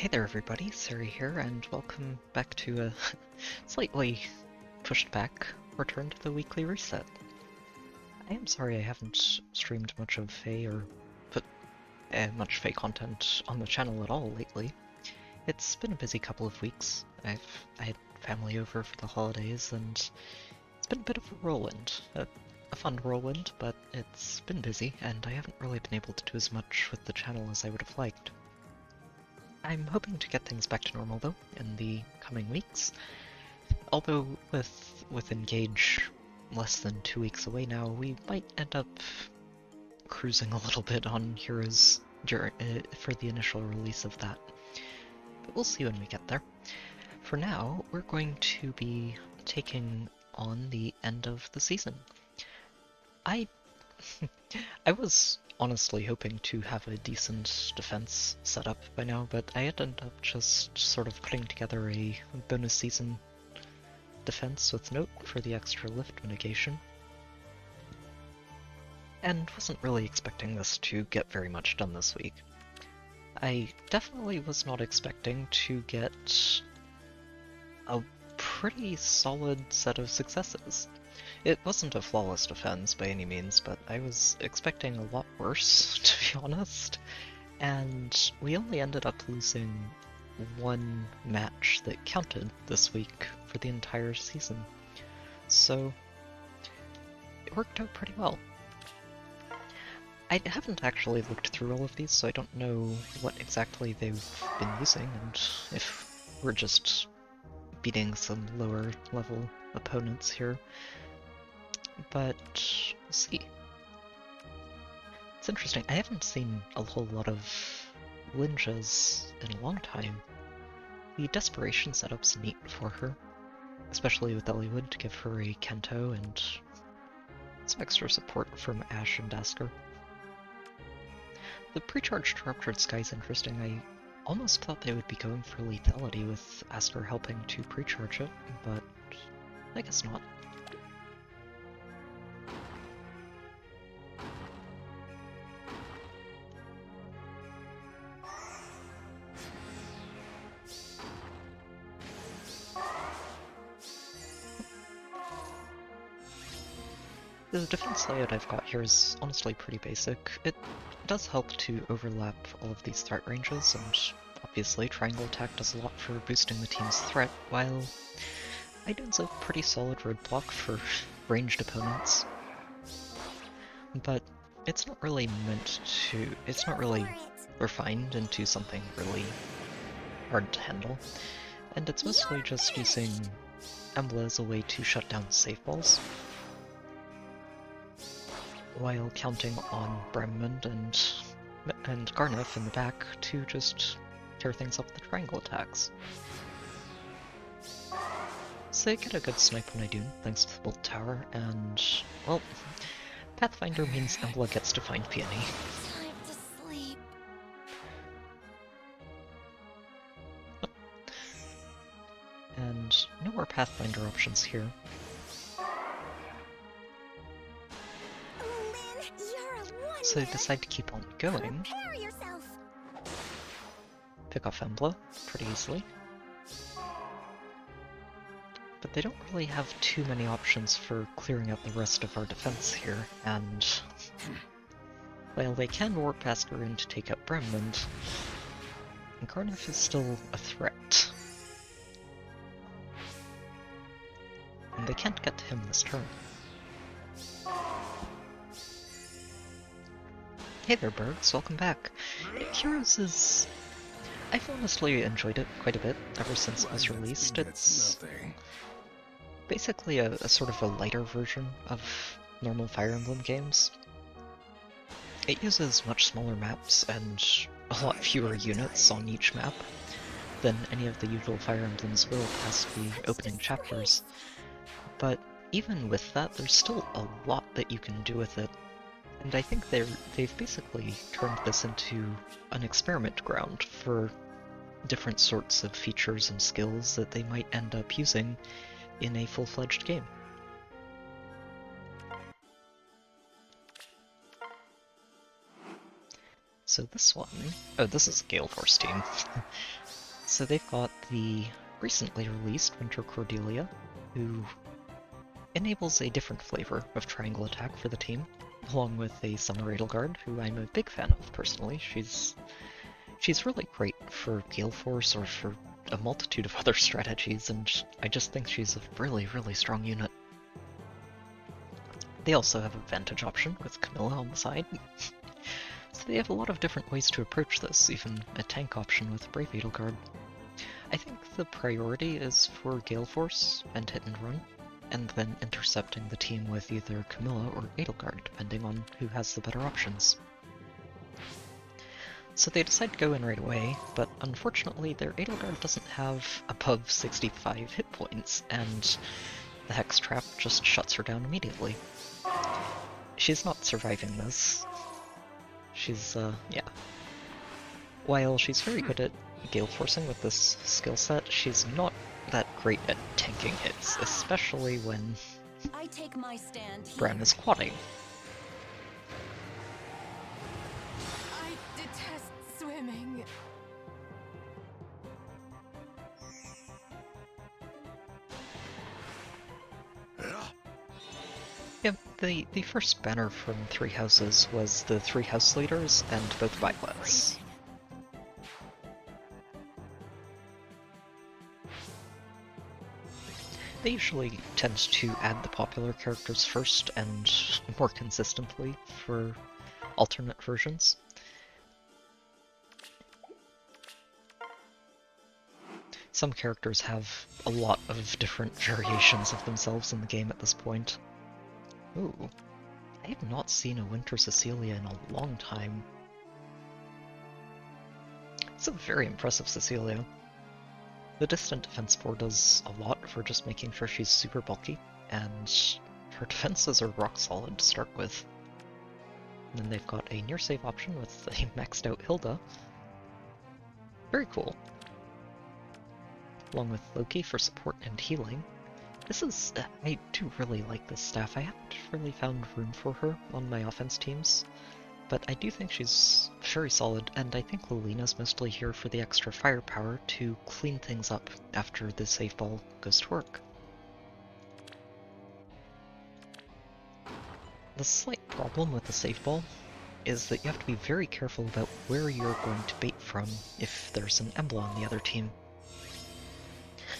Hey there everybody, Sari here, and welcome back to a slightly pushed back return to the weekly reset. I am sorry I haven't streamed much of FEH or put much FEH content on the channel at all lately. It's been a busy couple of weeks. I had family over for the holidays, and it's been a bit of a whirlwind. A fun whirlwind, but it's been busy, and I haven't really been able to do as much with the channel as I would have liked. I'm hoping to get things back to normal though in the coming weeks. Although with Engage less than 2 weeks away now, we might end up cruising a little bit on Heroes for the initial release of that. But we'll see when we get there. For now, we're going to be taking on the end of the season. I was honestly hoping to have a decent defense set up by now, but I ended up just sort of putting together a bonus season defense with note for the extra lift mitigation. And wasn't really expecting this to get very much done this week. I definitely was not expecting to get a pretty solid set of successes. It wasn't a flawless defense by any means, but I was expecting a lot worse, to be honest. And we only ended up losing one match that counted this week for the entire season. So it worked out pretty well. I haven't actually looked through all of these, so I don't know what exactly they've been using, and if we're just beating some lower level opponents here. But we'll see. It's interesting, I haven't seen a whole lot of Linjas in a long time. The Desperation setup's neat for her, especially with Eliwood to give her a Kento and some extra support from Ashe and Asker. The pre-charged Ruptured Sky's interesting. I almost thought they would be going for lethality with Asker helping to pre-charge it, but I guess not. The defense layout I've got here is honestly pretty basic. It does help to overlap all of these threat ranges, and obviously Triangle Attack does a lot for boosting the team's threat, while Iden's a pretty solid roadblock for ranged opponents. But it's not really it's not really refined into something really hard to handle, and it's mostly just using Embla as a way to shut down safe balls, while counting on Bremond and Garneth in the back to just tear things up with the triangle attacks. So I get a good snipe when I do, thanks to the Bolt Tower, and, well, Pathfinder means Embla gets to find Peony. Time to sleep. And no more Pathfinder options here. Lynn, you're a wonder. So I decide to keep on going, Prepare yourself. pick off Embla pretty easily. But they don't really have too many options for clearing out the rest of our defense here, and while they can warp Asker in to take out Bremond, Garneth is still a threat. And they can't get to him this turn. Hey there, Bergs, welcome back. Heroes is... I've honestly enjoyed it quite a bit ever since it was released. It's basically a sort of a lighter version of normal Fire Emblem games. It uses much smaller maps and a lot fewer units on each map than any of the usual Fire Emblems will past the opening chapters. But even with that, there's still a lot that you can do with it. And I think they've basically turned this into an experiment ground for different sorts of features and skills that they might end up using in a full-fledged game. So this one, oh, this is Gale Force team. So they've got the recently released Winter Cordelia, who enables a different flavor of triangle attack for the team, along with a Summer Edelgard, who I'm a big fan of personally. She's really great for Gale Force or for a multitude of other strategies, and I just think she's a really, really strong unit. They also have a Vantage option with Camilla on the side. So they have a lot of different ways to approach this, even a tank option with Brave Edelgard. I think the priority is for Gale Force and Hit and Run, and then intercepting the team with either Camilla or Edelgard, depending on who has the better options. So they decide to go in right away, but unfortunately their Edelgard doesn't have above 65 hit points, and the Hex Trap just shuts her down immediately. She's not surviving this. She's, yeah. While she's very good at Gale Forcing with this skill set, she's not that great at tanking hits, especially when I take my stand here. Bran is quadding. I detest swimming. Yeah, the first banner from Three Houses was the Three House Leaders and both Violettes. They usually tend to add the popular characters first and more consistently for alternate versions. Some characters have a lot of different variations of themselves in the game at this point. Ooh, I have not seen a Winter Cecilia in a long time. It's a very impressive Cecilia. The Distant Defense 4 does a lot for just making sure she's super bulky, and her defenses are rock solid to start with. And then they've got a near save option with a maxed out Hilda. Very cool. Along with Loki for support and healing. This is, I do really like this staff. I haven't really found room for her on my offense teams, but I do think she's very solid, and I think Lilina's mostly here for the extra firepower to clean things up after the save ball goes to work. The slight problem with the save ball is that you have to be very careful about where you're going to bait from if there's an Embla on the other team.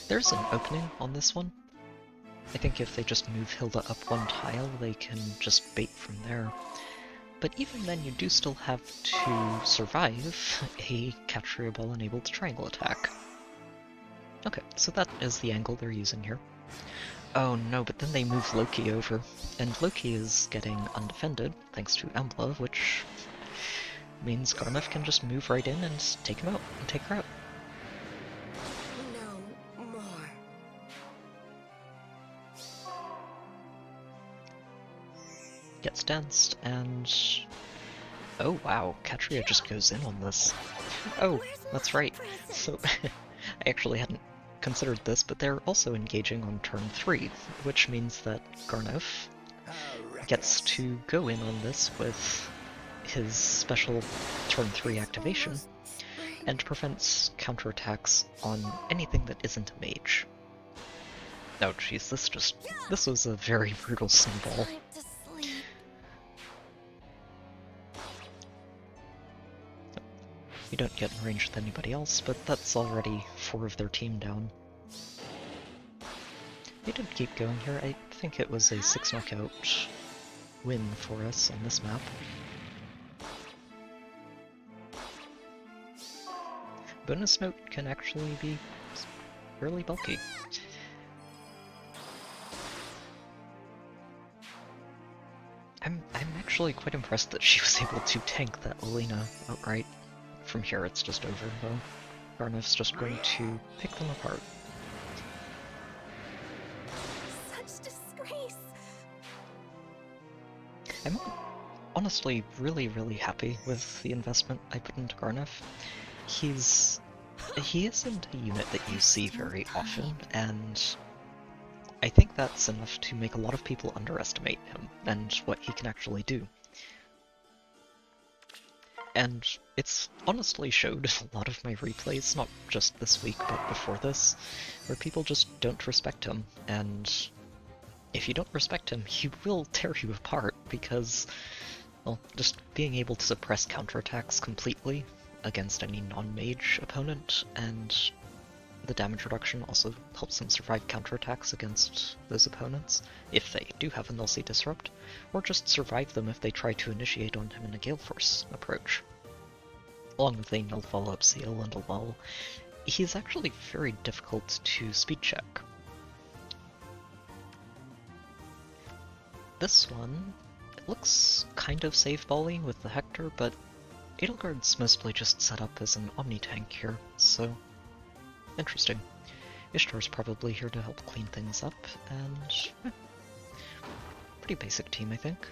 There's an opening on this one. I think if they just move Hilda up one tile, they can just bait from there. But even then, you do still have to survive a Catria Ball-enabled triangle attack. Okay, so that is the angle they're using here. Oh no, but then they move Loki over, and Loki is getting undefended thanks to Embla, which means Garneth can just move right in and take him out, and take her out. No more. Gets danced, and... oh wow, Catria just goes in on this. Oh, that's right. So, I actually hadn't considered this, but they're also engaging on turn 3, which means that Garneth gets to go in on this with his special turn 3 activation, and prevents counterattacks on anything that isn't a mage. Oh jeez, this was a very brutal snowball. Time to sleep. You don't get in range with anybody else, but that's already 4 of their team down. They did keep going here. I think it was a 6 knockout win for us on this map. Bonus note can actually be fairly bulky. I'm actually quite impressed that she was able to tank that Lilina outright. From here it's just over though. Garneth's just going to pick them apart. Such disgrace. I'm honestly really happy with the investment I put into Garneth. He isn't a unit that you see very often, and I think that's enough to make a lot of people underestimate him and what he can actually do. And it's honestly showed a lot of my replays, not just this week, but before this, where people just don't respect him, and if you don't respect him, he will tear you apart, because, well, just being able to suppress counterattacks completely against any non-mage opponent, and the damage reduction also helps him survive counterattacks against those opponents, if they do have a Null Sea Disrupt, or just survive them if they try to initiate on him in a Gale Force approach. Along with a Null Follow-up Seal and a Lull, he's actually very difficult to speed check. This one, it looks kind of save bally with the Hector, but Edelgard's mostly just set up as an Omni-tank here, so interesting. Ishtar's probably here to help clean things up, and pretty basic team, I think.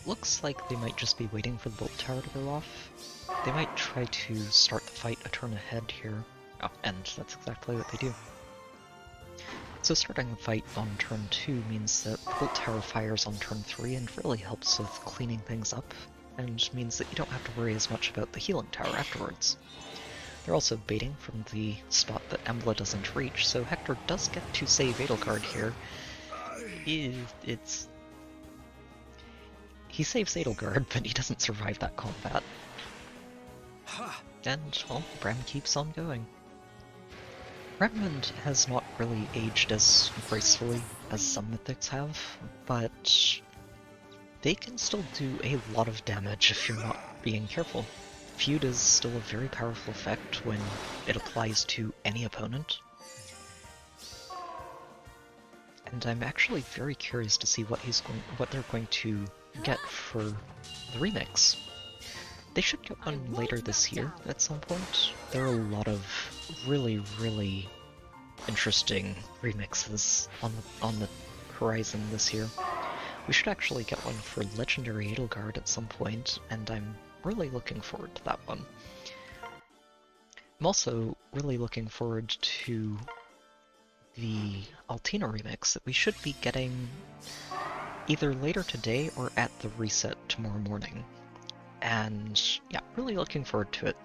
Looks like they might just be waiting for the bolt tower to go off. They might try to start the fight a turn ahead here. Oh, and that's exactly what they do. So starting the fight on turn 2 means that the bolt tower fires on turn 3 and really helps with cleaning things up, and means that you don't have to worry as much about the healing tower afterwards. They're also baiting from the spot that Embla doesn't reach, so Hector does get to save Edelgard here. He saves Edelgard, but he doesn't survive that combat. And, well, Bram keeps on going. Redmond has not really aged as gracefully as some mythics have, but they can still do a lot of damage if you're not being careful. Feud is still a very powerful effect when it applies to any opponent. And I'm actually very curious to see what they're going to get for the remix. They should get one later this year at some point. There are a lot of really, really interesting remixes on the horizon this year. We should actually get one for Legendary Edelgard at some point, and I'm really looking forward to that one. I'm also really looking forward to the Altina remix that we should be getting either later today or at the reset tomorrow morning. And yeah, really looking forward to it.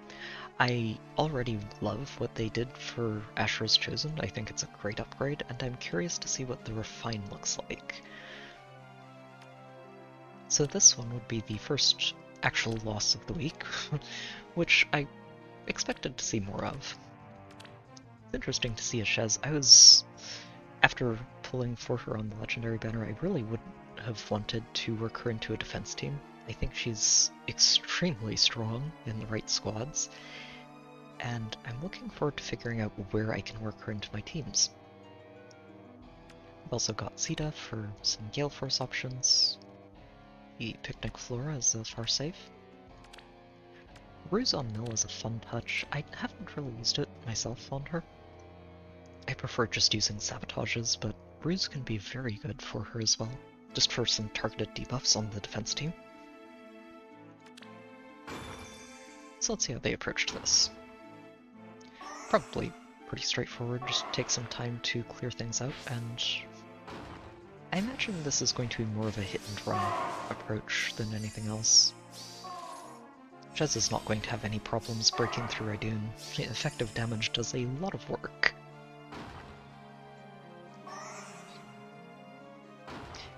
I already love what they did for Asher's Chosen. I think it's a great upgrade, and I'm curious to see what the Refine looks like. So this one would be the first actual loss of the week, which I expected to see more of. It's interesting to see a Shez. After pulling for her on the Legendary banner, I really wouldn't have wanted to work her into a defense team. I think she's extremely strong in the right squads, and I'm looking forward to figuring out where I can work her into my teams. I've also got Sita for some Gale Force options. The Picnic Flora is a far safe. Ruse on Mill is a fun touch. I haven't really used it myself on her. I prefer just using sabotages, but Ruse can be very good for her as well, just for some targeted debuffs on the defense team. So let's see how they approached this. Probably pretty straightforward, just take some time to clear things out, and I imagine this is going to be more of a hit-and-run approach than anything else. Shez is not going to have any problems breaking through Idun. Effective damage does a lot of work.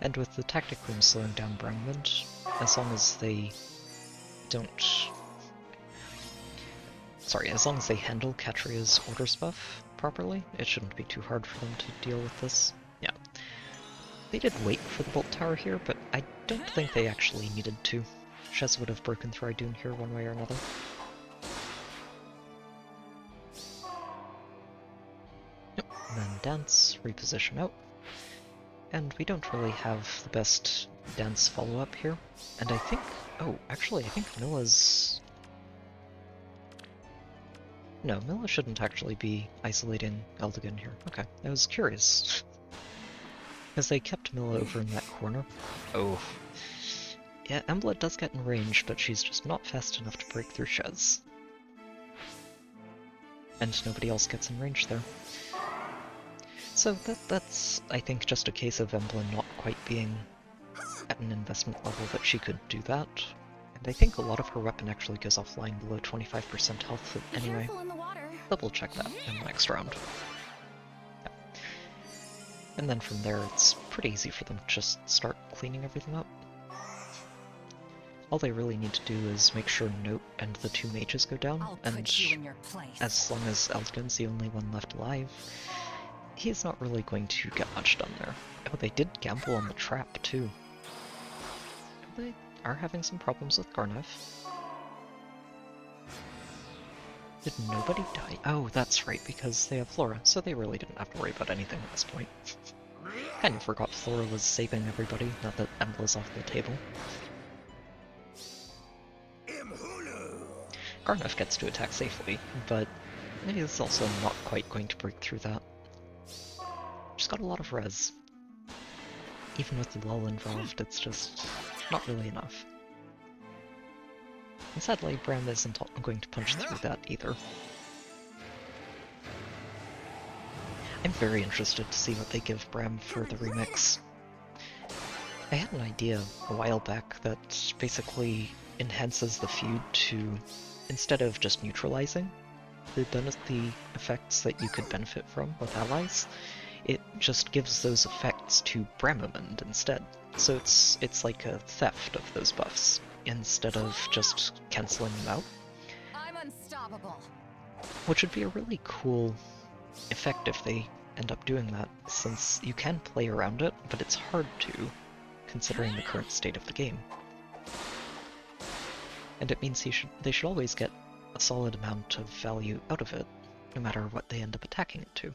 And with the Tactic Room slowing down Brangmund, as long as they as long as they handle Katria's Orders buff properly, it shouldn't be too hard for them to deal with this. Yeah. They did wait for the Bolt Tower here, but I don't think they actually needed to. Shez would have broken through Idun here one way or another. Yep, and then dance, reposition out. And we don't really have the best dance follow-up here. And I think... oh, actually, I think Milla's... no, Milla shouldn't actually be isolating Eldigan here. Okay, I was curious. Because they kept Milla over in that corner. Oh. Yeah, Embla does get in range, but she's just not fast enough to break through Shez. And nobody else gets in range there. So that's, I think, just a case of Emblem not quite being at an investment level that she could do that. And I think a lot of her weapon actually goes offline below 25% health anyway. Careful in the water. Double check that in the next round. Yeah. And then from there, it's pretty easy for them to just start cleaning everything up. All they really need to do is make sure Note and the two mages go down, and as long as Eldgun's the only one left alive, he's not really going to get much done there. Oh, they did gamble on the trap, too. They are having some problems with Garnev. Did nobody die? Oh, that's right, because they have Flora, so they really didn't have to worry about anything at this point. Kind of forgot Flora was saving everybody, now that Embla's off the table. Garnev gets to attack safely, but he's also not quite going to break through that. Just got a lot of res. Even with the lull involved, it's just not really enough. And sadly, Bram isn't going to punch through that either. I'm very interested to see what they give Bram for the remix. I had an idea a while back that basically enhances the feud to, instead of just neutralizing the effects that you could benefit from with allies, it just gives those effects to Bramamund instead. So it's like a theft of those buffs, instead of just cancelling them out. I'm unstoppable. Which would be a really cool effect if they end up doing that, since you can play around it, but it's hard to, considering the current state of the game. And it means they should always get a solid amount of value out of it, no matter what they end up attacking it to.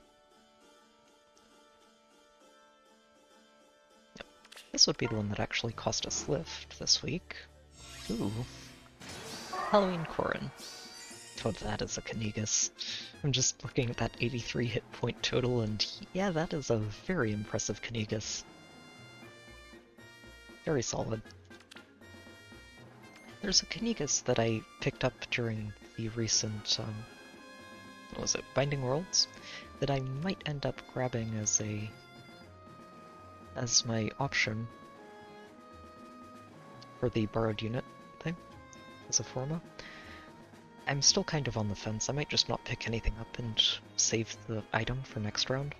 Yep. This would be the one that actually cost us lift this week. Ooh. Halloween Corrin. Oh, that is a Knigas. I'm just looking at that 83 hit point total, and yeah, that is a very impressive Knigas. Very solid. There's a Knigas that I picked up during the recent, what was it, Binding Worlds, that I might end up grabbing as my option for the borrowed unit thing, as a Forma. I'm still kind of on the fence. I might just not pick anything up and save the item for next round.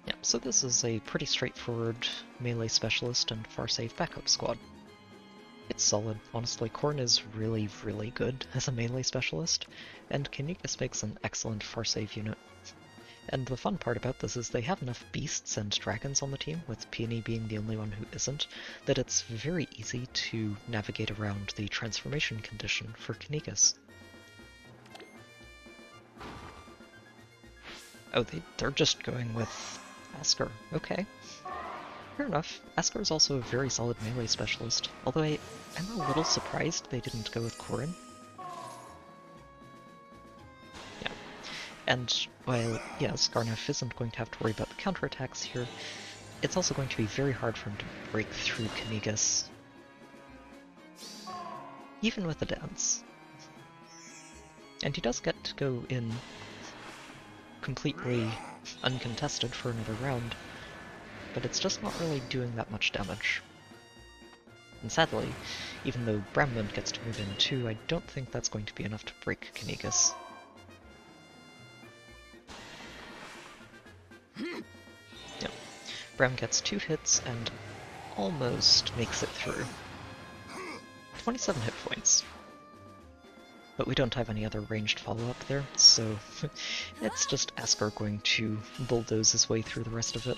Yeah, so this is a pretty straightforward melee specialist and far save backup squad. It's solid. Honestly, Corrin is really, really good as a melee specialist, and Knigas makes an excellent far save unit. And the fun part about this is they have enough beasts and dragons on the team, with Peony being the only one who isn't, that it's very easy to navigate around the transformation condition for Knigas. Oh, they're just going with Asker. Okay. Fair enough. Asker is also a very solid melee specialist, although I'm a little surprised they didn't go with Corrin. Yeah. And while, yes, Garnev isn't going to have to worry about the counterattacks here, it's also going to be very hard for him to break through Knigas, even with a dance. And he does get to go in completely uncontested for another round, but it's just not really doing that much damage. And sadly, even though Bramlund gets to move in too, I don't think that's going to be enough to break Knigas. Yep. Bram gets 2 hits and almost makes it through. 27 hit points. But we don't have any other ranged follow-up there, so it's just Asker going to bulldoze his way through the rest of it.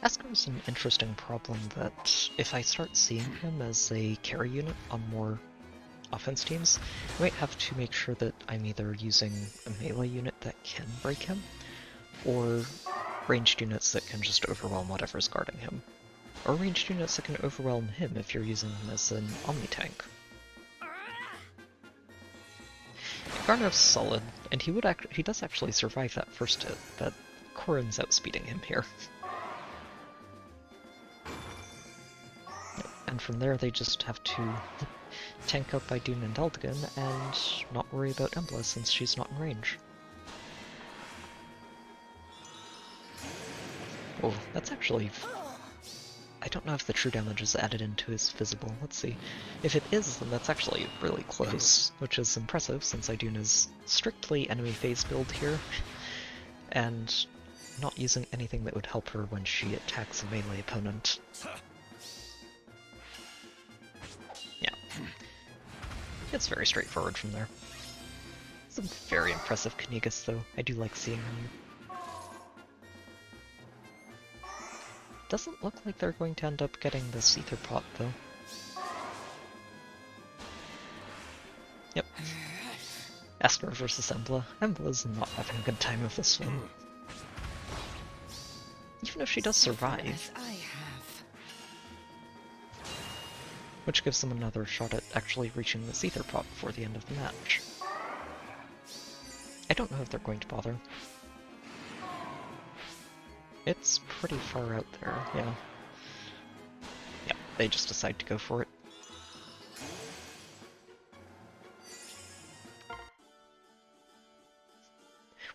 Asker's an interesting problem that if I start seeing him as a carry unit on more offense teams, I might have to make sure that I'm either using a melee unit that can break him, or ranged units that can just overwhelm whatever's guarding him. Or ranged units that can overwhelm him if you're using him as an Omni-tank. Garnev's solid, and he does actually survive that first hit, but Corrin's outspeeding him here. And from there they just have to tank out by Dune and Eldigan and not worry about Embla since she's not in range. Oh, that's actually... I don't know if the true damage is added into his visible. Let's see. If it is, then that's actually really close, which is impressive since Idun is strictly enemy phase build here, and not using anything that would help her when she attacks a melee opponent. Yeah. It's very straightforward from there. It's a very impressive Knigas though. I do like seeing him. Doesn't look like they're going to end up getting this ether pot though. Yep. Esper versus Embla. Embla's not having a good time with this one. Even if she does survive. Which gives them another shot at actually reaching this ether pot before the end of the match. I don't know if they're going to bother. It's pretty far out there, yeah. Yeah, they just decide to go for it.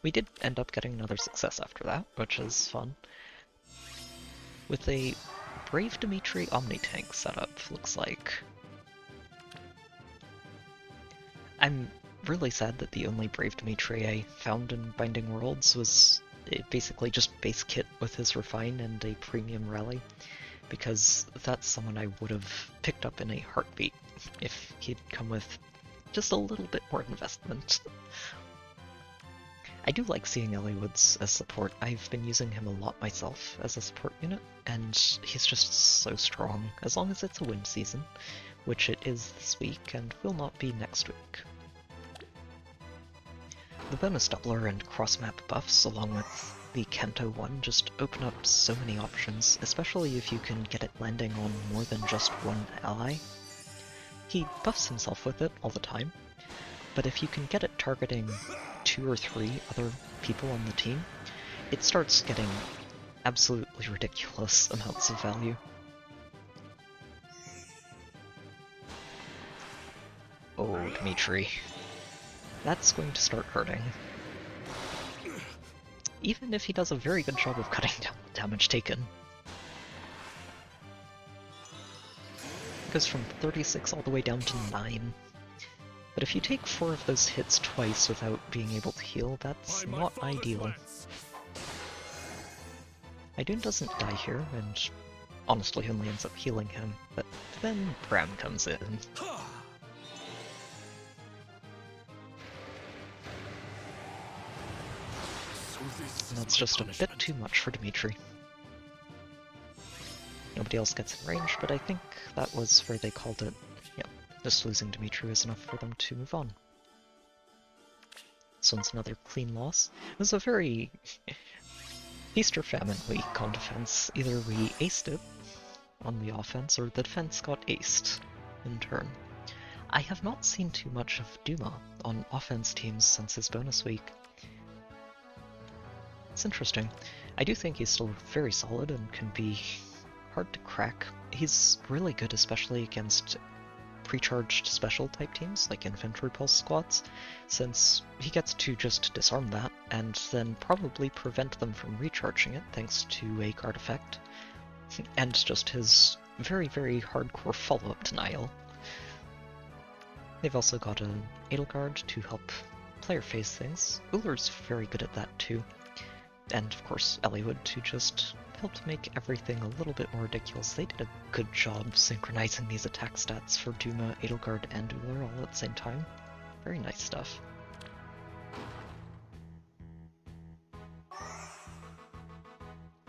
We did end up getting another success after that, which is fun. With a Brave Dimitri Omni-Tank setup, looks like. I'm really sad that the only Brave Dimitri I found in Binding Worlds was basically just base kit with his Refine and a premium rally, because that's someone I would have picked up in a heartbeat if he'd come with just a little bit more investment. I do like seeing Eliwoods as support. I've been using him a lot myself as a support unit, and he's just so strong, as long as it's a wind season, which it is this week and will not be next week. The bonus doubler and cross-map buffs, along with the Kanto one, just open up so many options, especially if you can get it landing on more than just one ally. He buffs himself with it all the time, but if you can get it targeting 2 or 3 other people on the team, it starts getting absolutely ridiculous amounts of value. Oh, Dimitri. That's going to start hurting. Even if he does a very good job of cutting down the damage taken. It goes from 36 all the way down to 9. But if you take 4 of those hits twice without being able to heal, that's not ideal. Idun doesn't die here, and honestly only ends up healing him, but then Bram comes in. And that's just a bit too much for Dimitri. Nobody else gets in range, but I think that was where they called it. Yep, just losing Dimitri was enough for them to move on. This one's another clean loss. It was a very feast or famine week on defense. Either we aced it on the offense, or the defense got aced in turn. I have not seen too much of Duma on offense teams since his bonus week. It's interesting. I do think he's still very solid and can be hard to crack. He's really good, especially against pre-charged special type teams like infantry pulse squads, since he gets to just disarm that and then probably prevent them from recharging it thanks to a guard effect, and just his very, very hardcore follow-up denial. They've also got an Edelgard to help player phase things. Ullr's very good at that too. And of course Eliwood to just help to make everything a little bit more ridiculous. They did a good job synchronizing these attack stats for Duma, Edelgard, and Ullr all at the same time. Very nice stuff.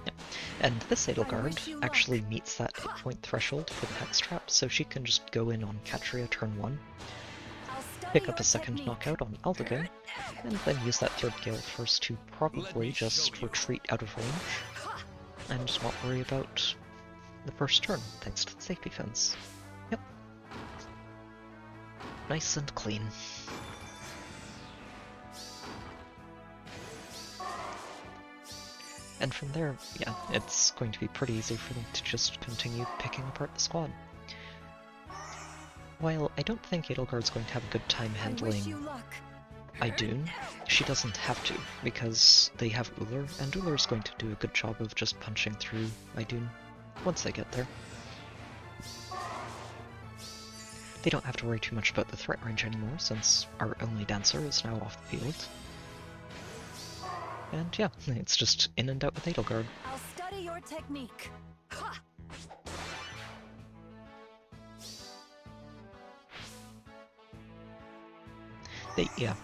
Yep. And this Edelgard actually meets that hit point threshold for the Hex Trap, so she can just go in on Katria turn 1, pick up a second knockout on Eldigan, and then use that third Gale Force to probably just retreat out of range, and not worry about the first turn, thanks to the safety fence. Yep. Nice and clean. And from there, yeah, it's going to be pretty easy for them to just continue picking apart the squad. while I don't think Edelgard's going to have a good time I wish you handling luck. Idun, she doesn't have to, because they have Ullr, and Ullr's going to do a good job of just punching through Idun once they get there. They don't have to worry too much about the threat range anymore, since our only dancer is now off the field. And yeah, it's just in and out with Edelgard. I'll study your technique. Ha! Yeah,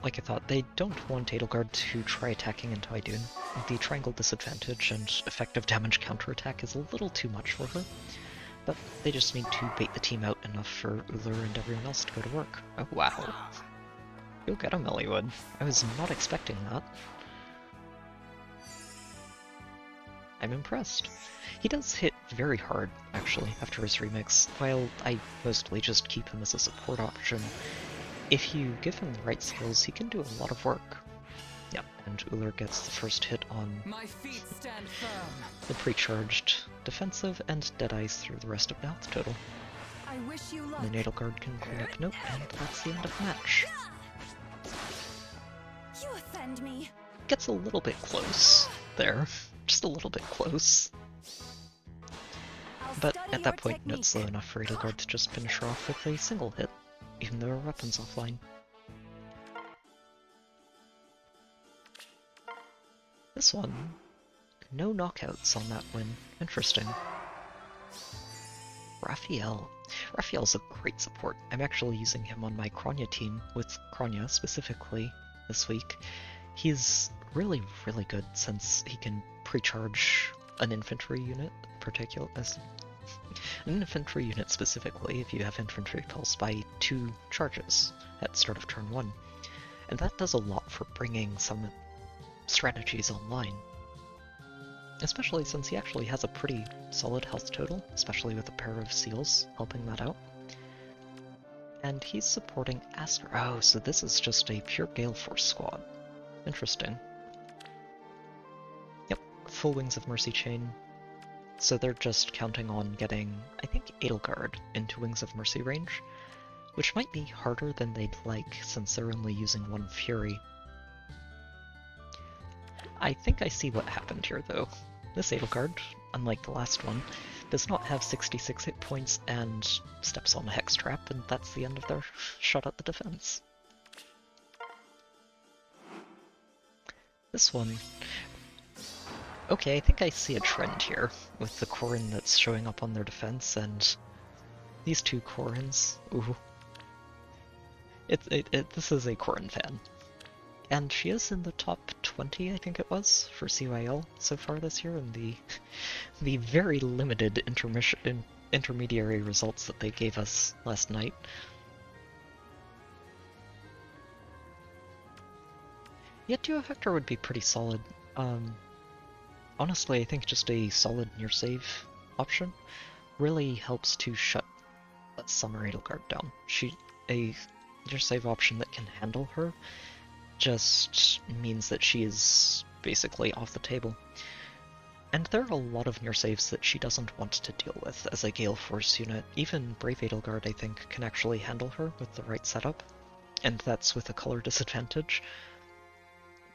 like I thought, they don't want Edelgard to try attacking into Idun. The triangle disadvantage and effective damage counterattack is a little too much for her, but they just need to bait the team out enough for Ullr and everyone else to go to work. Oh wow. You'll get him, Elliewood. I was not expecting that. I'm impressed. He does hit very hard, actually, after his remix, while I mostly just keep him as a support option. If you give him the right skills, he can do a lot of work. Yep, and Ullr gets the first hit on My feet stand firm. the pre-charged defensive and Deadeyes through the rest of the health total. I wish you luck. And then Edelgard can clean up note, and that's the end of the match. You offend me. Gets a little bit close there, just a little bit close. I'll But study at that your point, technique. Note's slow enough for Edelgard to just finish her off with a single hit, even though her weapon's offline. This one, no knockouts on that win. Interesting. Raphael. Raphael's a great support. I'm actually using him on my Kronya team, with Kronya specifically this week. He's really, really good since he can pre-charge an infantry unit, an infantry unit specifically, if you have infantry pulse, by 2 charges at start of turn 1. And that does a lot for bringing some strategies online. Especially since he actually has a pretty solid health total, especially with a pair of seals helping that out. And he's supporting Aster. Oh, so this is just a pure Gale Force squad. Interesting. Yep, full Wings of Mercy chain. So they're just counting on getting, I think, Edelgard into Wings of Mercy range, which might be harder than they'd like since they're only using 1 Fury. I think I see what happened here, though. This Edelgard, unlike the last one, does not have 66 hit points and steps on a Hex Trap, and that's the end of their shot at the defense. This one... Okay, I think I see a trend here, with the Corrin that's showing up on their defense, and these 2 Corrins. Ooh. This is a Corrin fan. And she is in the top 20, I think it was, for CYL so far this year, and the very limited intermediary results that they gave us last night. Yet Duo Vector would be pretty solid. Honestly, I think just a solid near save option really helps to shut Summer Edelgard down. A near save option that can handle her just means that she is basically off the table. And there are a lot of near saves that she doesn't want to deal with as a Gale Force unit. Even Brave Edelgard, I think, can actually handle her with the right setup, and that's with a color disadvantage.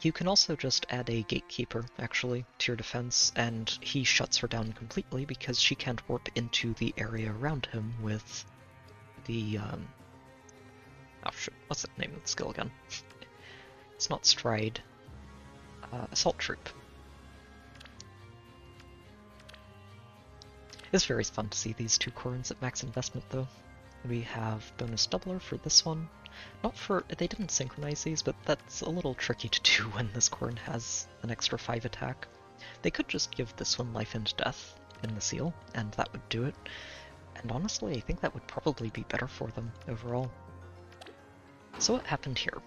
You can also just add a Gatekeeper, actually, to your defense, and he shuts her down completely because she can't warp into the area around him with the, oh shit, what's the name of the skill again? It's not Stride. Assault Troop. It's very fun to see these 2 Corrins at max investment, though. We have bonus doubler for this one. They didn't synchronize these, but that's a little tricky to do when this Corrin has an extra 5 attack. They could just give this one life and death in the seal, and that would do it. And honestly, I think that would probably be better for them overall. So what happened here?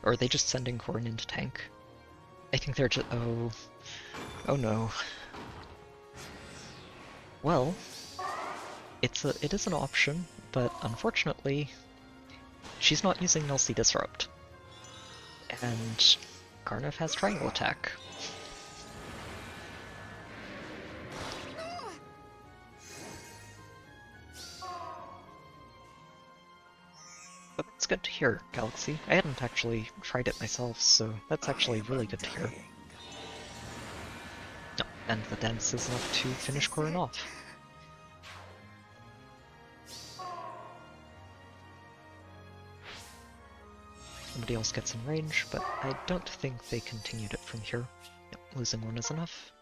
Or are they just sending Corrin into tank? I think they're just... Oh no. Well, it is an option, but unfortunately, she's not using Nulsi Disrupt. And Garnev has Triangle Attack. But that's good to hear, Galaxy. I hadn't actually tried it myself, so that's actually really good to hear. Oh, and the dance is enough to finish Corin off. Nobody else gets in range, but I don't think they continued it from here. Yep, losing one is enough.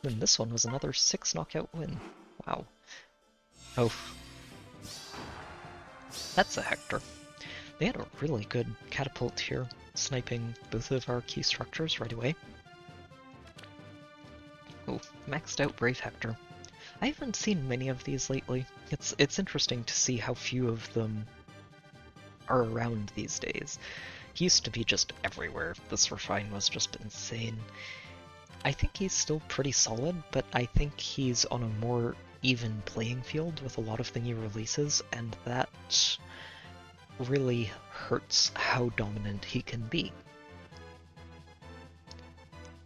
Then this one was another 6 knockout win. Wow. Oh. That's a Hector. They had a really good catapult here, sniping both of our key structures right away. Oh, maxed out Brave Hector. I haven't seen many of these lately. It's interesting to see how few of them are around these days. He used to be just everywhere. This refine was just insane. I think he's still pretty solid, but I think he's on a more even playing field with a lot of the new releases, and that really hurts how dominant he can be.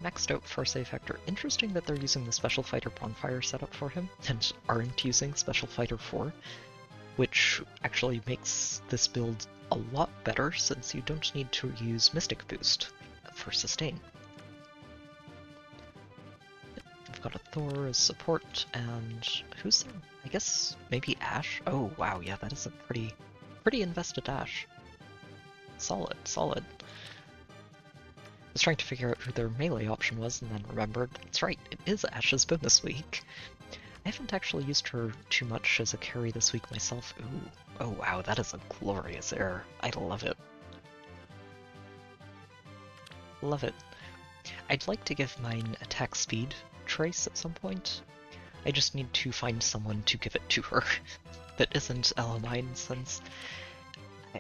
Maxed out for Save Hector. Interesting that they're using the Special Fighter Bonfire setup for him, and aren't using Special Fighter 4, which actually makes this build a lot better since you don't need to use Mystic Boost for sustain. We've got a Thor as support, and who's there? I guess maybe Ashe? Oh wow, yeah, that is a pretty invested Ashe. Solid, solid. I was trying to figure out who their melee option was and then remembered, that's right, it is Ashe's bonus week. I haven't actually used her too much as a carry this week myself. Ooh, oh wow, that is a glorious air. I love it. Love it. I'd like to give mine attack speed trace at some point. I just need to find someone to give it to her that isn't Elamine, since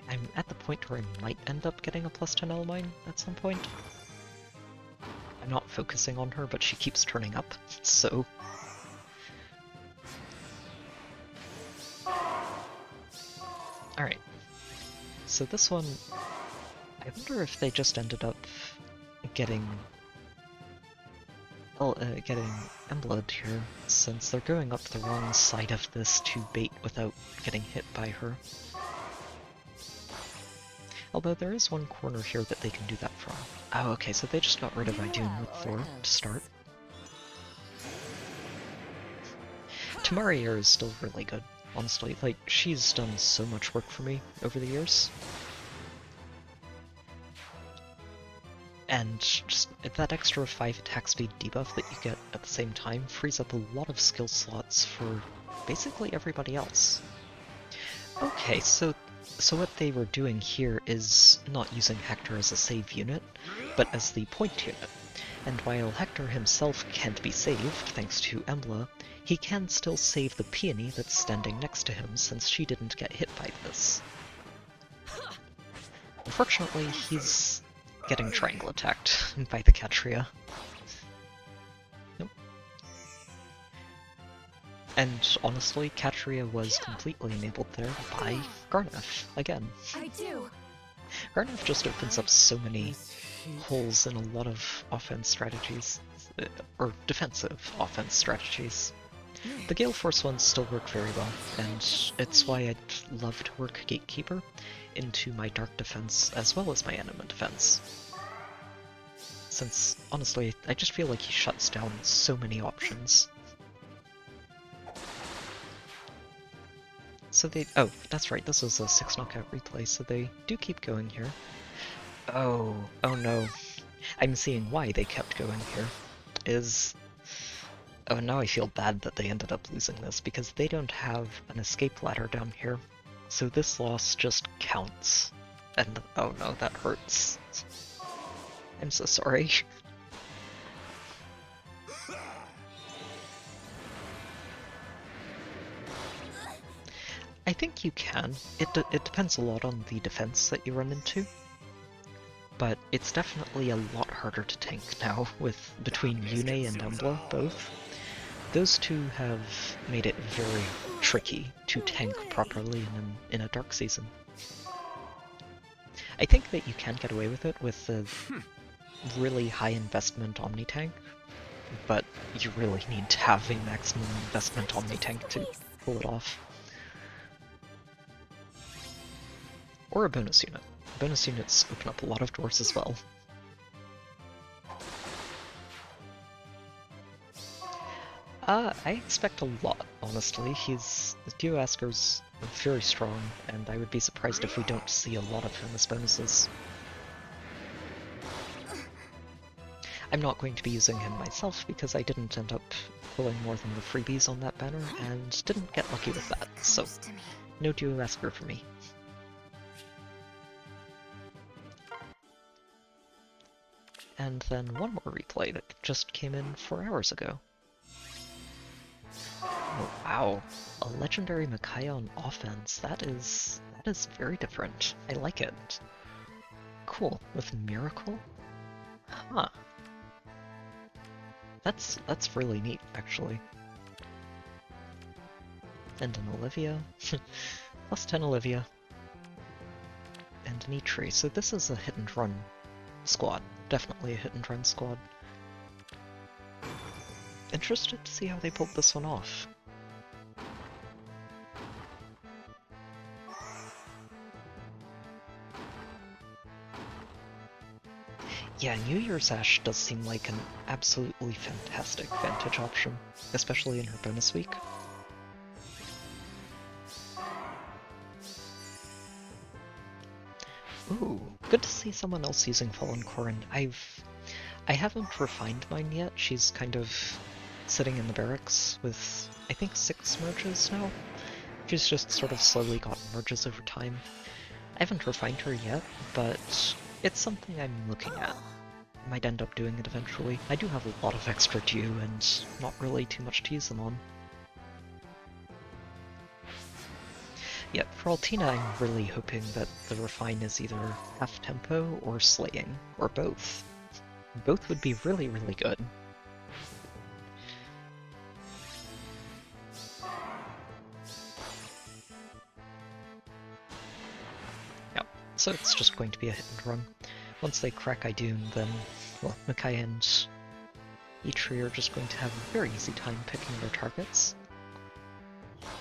I'm at the point where I might end up getting a plus 10 Elamine at some point. I'm not focusing on her, but she keeps turning up, so... Alright, so this one, I wonder if they just ended up getting Emblood here, since they're going up the wrong side of this to bait without getting hit by her. Although there is one corner here that they can do that from. Oh, okay, so they just got rid of Idun with Thor to start. Tamarier is still really good, honestly. Like, she's done so much work for me over the years. And just that extra 5 attack speed debuff that you get at the same time frees up a lot of skill slots for basically everybody else. Okay, so what they were doing here is not using Hector as a save unit, but as the point unit. And while Hector himself can't be saved, thanks to Embla, he can still save the peony that's standing next to him, since she didn't get hit by this. Unfortunately, he's getting triangle attacked by the Catria. Nope. And honestly, Catria was completely enabled there by Garneth, again. I do. Garneth just opens up so many holes in a lot of offense strategies, or defensive offense strategies. The Gale Force ones still work very well, and it's why I'd love to work Gatekeeper into my Dark Defense as well as my Anima Defense. Since, honestly, I just feel like he shuts down so many options. So they... oh, that's right, this was a 6 knockout replay, so they do keep going here. Oh no. I'm seeing why they kept going here. Oh, now I feel bad that they ended up losing this, because they don't have an escape ladder down here. So this loss just counts. And oh no, that hurts. I'm so sorry. I think you can. It depends a lot on the defense that you run into. But it's definitely a lot harder to tank now, with between Yune and Embla both. Those two have made it very tricky to tank properly in a dark season. I think that you can get away with it with the really high investment Omni-Tank, but you really need to have a maximum investment Omni-Tank to pull it off. Or a bonus unit. Bonus units open up a lot of doors as well. I expect a lot, honestly. The Geoasker's very strong, and I would be surprised if we don't see a lot of him as bonuses. I'm not going to be using him myself because I didn't end up pulling more than the freebies on that banner and didn't get lucky with that, so no Geoasker for me. And then one more replay that just came in 4 hours ago. Oh wow, a legendary Micaiah on offense. That is very different. I like it. Cool, with Miracle? Huh. That's really neat, actually. And an Olivia. Plus 10 Olivia. And an E-Tree. So this is a hit and run squad. Definitely a hit and run squad. Interested to see how they pulled this one off. Yeah, New Year's Ash does seem like an absolutely fantastic Vantage option, especially in her bonus week. Ooh, good to see someone else using Fallen Corrin. I haven't refined mine yet. She's kind of sitting in the barracks with, I think, 6 merges now. She's just sort of slowly gotten merges over time. I haven't refined her yet, but it's something I'm looking at. Might end up doing it eventually. I do have a lot of extra due and not really too much to use them on. Yeah, for Altina I'm really hoping that the refine is either half tempo or slaying, or both. Both would be really, really good. Yeah, so it's just going to be a hit and run. Once they crack Idune, then, well, Micaiah and E-Tree are just going to have a very easy time picking their targets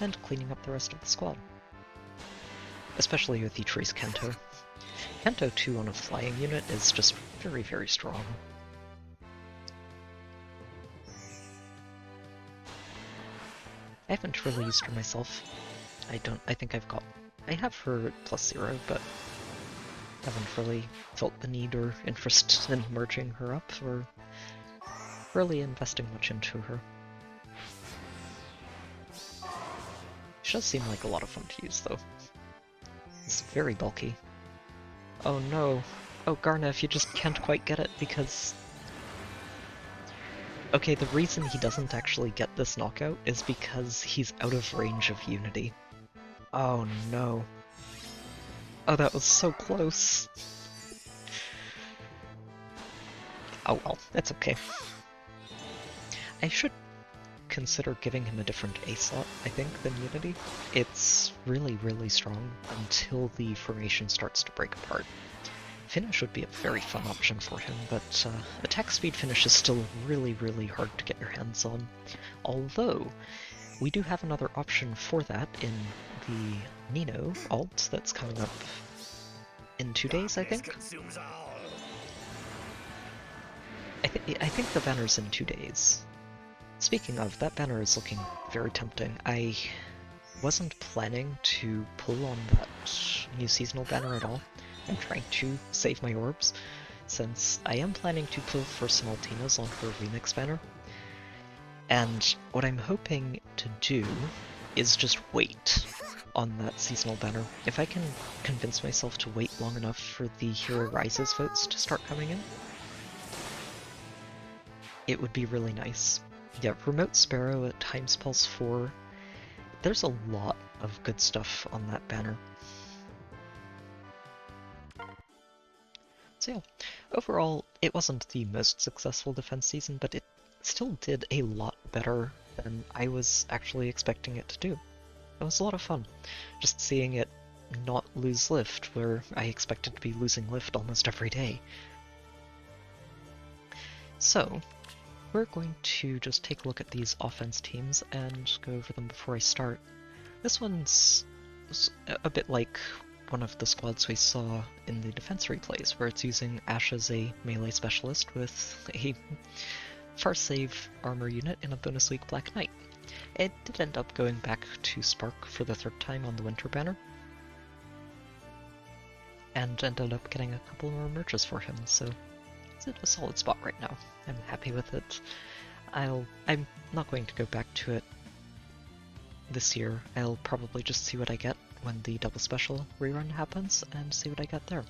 and cleaning up the rest of the squad. Especially with E-Tree's Kento. Kento 2 on a flying unit is just very, very strong. I haven't really used her myself. I think I have her at +0, but haven't really felt the need or interest in merging her up or really investing much into her. She does seem like a lot of fun to use though. It's very bulky. Oh no. Oh Garneth, you just can't quite get it because... Okay, the reason he doesn't actually get this knockout is because he's out of range of Unity. Oh no. Oh, that was so close. Oh well, that's okay. I should consider giving him a different A slot, I think, than Unity. It's really, really strong until the formation starts to break apart. Finish would be a very fun option for him, but attack speed finish is still really, really hard to get your hands on. Although, we do have another option for that in the Nino alt that's coming up in 2 days, I think. I think the banner's in 2 days. Speaking of, that banner is looking very tempting. I wasn't planning to pull on that new seasonal banner at all. I'm trying to save my orbs, since I am planning to pull for some Altinas on her remix banner. And what I'm hoping to do is just wait on that seasonal banner. If I can convince myself to wait long enough for the Hero Rises votes to start coming in, it would be really nice. Yeah, Remote Sparrow at Times Pulse 4, there's a lot of good stuff on that banner. So yeah, overall, it wasn't the most successful defense season, but it still did a lot better than I was actually expecting it to do. It was a lot of fun, just seeing it not lose lift, where I expected to be losing lift almost every day. So, we're going to just take a look at these offense teams and go over them before I start. This one's a bit like one of the squads we saw in the defense replays, where it's using Ashe as a melee specialist with a far save armor unit in a bonus week Black Knight. It did end up going back to Spark for the third time on the Winter Banner, and ended up getting a couple more merges for him, so it's in a solid spot right now. I'm happy with it. I'm not going to go back to it this year. I'll probably just see what I get when the double special rerun happens and see what I get there.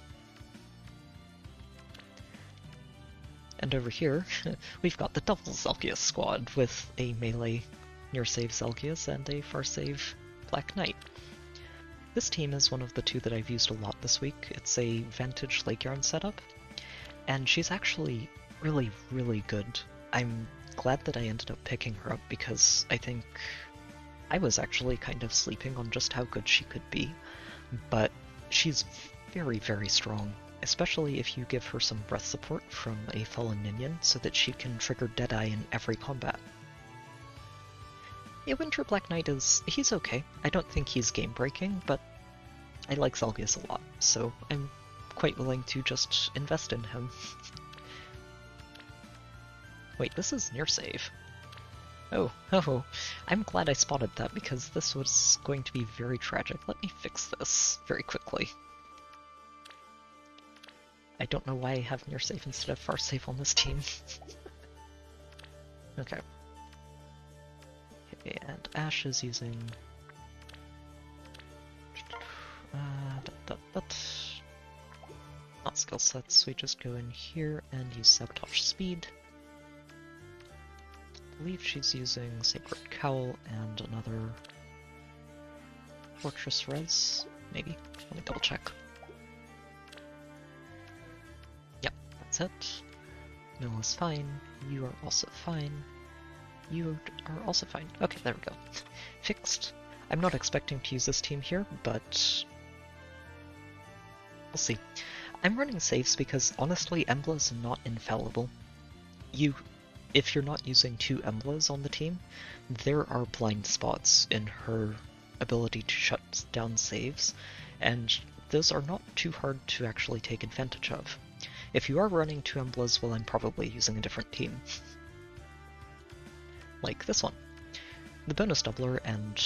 And over here, we've got the double Zelgius squad with a melee near save Zelgius and a far save Black Knight. This team is one of the two that I've used a lot this week. It's a Vantage Lake Yarn setup, and she's actually really, really good. I'm glad that I ended up picking her up because I think I was actually kind of sleeping on just how good she could be, but she's very, very strong, especially if you give her some breath support from a fallen minion so that she can trigger Deadeye in every combat. Yeah, Winter Black Knight he's okay. I don't think he's game-breaking, but I like Zelgius a lot, so I'm quite willing to just invest in him. Wait, this is near save. Oh, I'm glad I spotted that because this was going to be very tragic. Let me fix this very quickly. I don't know why I have near save instead of far save on this team. Okay. Okay, and Ashe is using... not skill sets, we just go in here and use Sabotage Speed. I believe she's using Sacred Cowl and another Fortress Res, maybe. Let me double check. Yep, that's it. Mill is fine. You are also fine. You are also fine. Okay, there we go. Fixed. I'm not expecting to use this team here, but we'll see. I'm running saves because honestly, Embla's not infallible. If you're not using two Emblas on the team, there are blind spots in her ability to shut down saves, and those are not too hard to actually take advantage of. If you are running two Emblas, well, I'm probably using a different team. Like this one. The bonus doubler and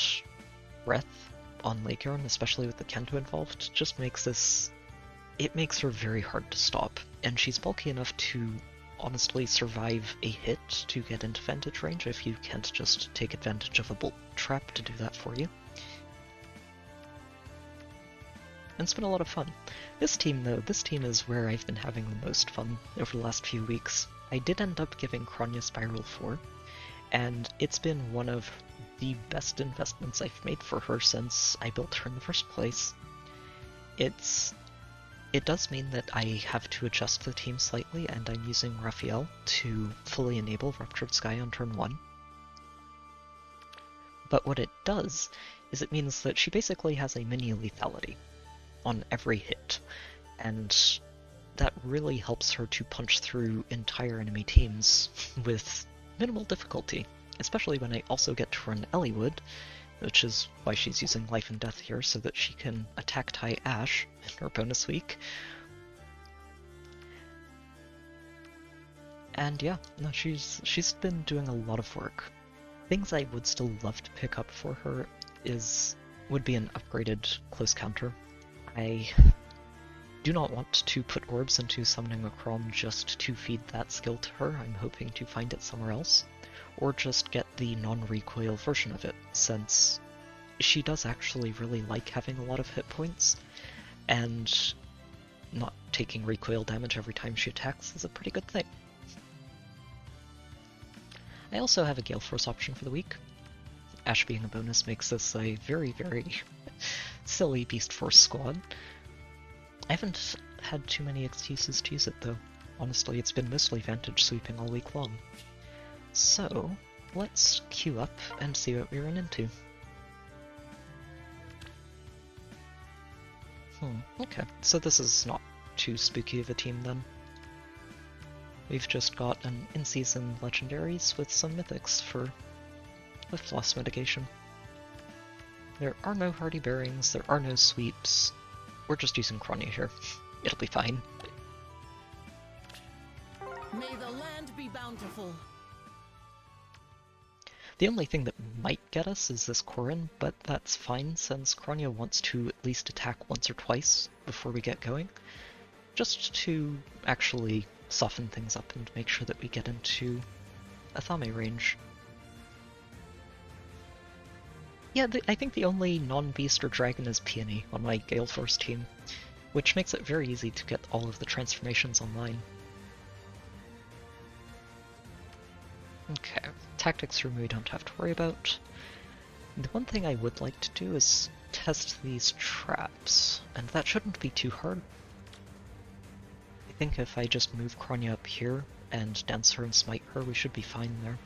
breath on Lake Yarn, especially with the Kento involved, just makes this... it makes her very hard to stop, and she's bulky enough to honestly survive a hit to get into vantage range if you can't just take advantage of a bolt trap to do that for you. And it's been a lot of fun. This team, though, this team is where I've been having the most fun over the last few weeks. I did end up giving Kronya Spiral 4, and it's been one of the best investments I've made for her since I built her in the first place. It does mean that I have to adjust the team slightly, and I'm using Raphael to fully enable Ruptured Sky on turn 1. But what it does is it means that she basically has a mini lethality on every hit, and that really helps her to punch through entire enemy teams with minimal difficulty, especially when I also get to run Eliwood, which is why she's using Life and Death here, so that she can attack tie Ashe in her bonus week. And yeah, no, she's been doing a lot of work. Things I would still love to pick up for her would be an upgraded close counter. I do not want to put orbs into summoning a Chrom just to feed that skill to her. I'm hoping to find it somewhere else, or just get the non-recoil version of it, since she does actually really like having a lot of hit points, and not taking recoil damage every time she attacks is a pretty good thing. I also have a Gale Force option for the week. Ashe being a bonus makes this a very, very silly Beast Force squad. I haven't had too many excuses to use it though. Honestly, it's been mostly Vantage sweeping all week long. So, let's queue up and see what we run into. Okay, so this is not too spooky of a team then. We've just got an in-season legendaries with some mythics for lift loss mitigation. There are no hardy bearings, there are no sweeps. we're just using Kronia here. It'll be fine. May the land be bountiful. The only thing that might get us is this Corrin, but that's fine since Kronia wants to at least attack once or twice before we get going. Just to actually soften things up and make sure that we get into Athame range. Yeah, I think the only non-beast or dragon is Peony on my Gale Force team, which makes it very easy to get all of the transformations online. Okay, tactics room we don't have to worry about. The one thing I would like to do is test these traps, and that shouldn't be too hard. I think if I just move Kronia up here and dance her and smite her, we should be fine there.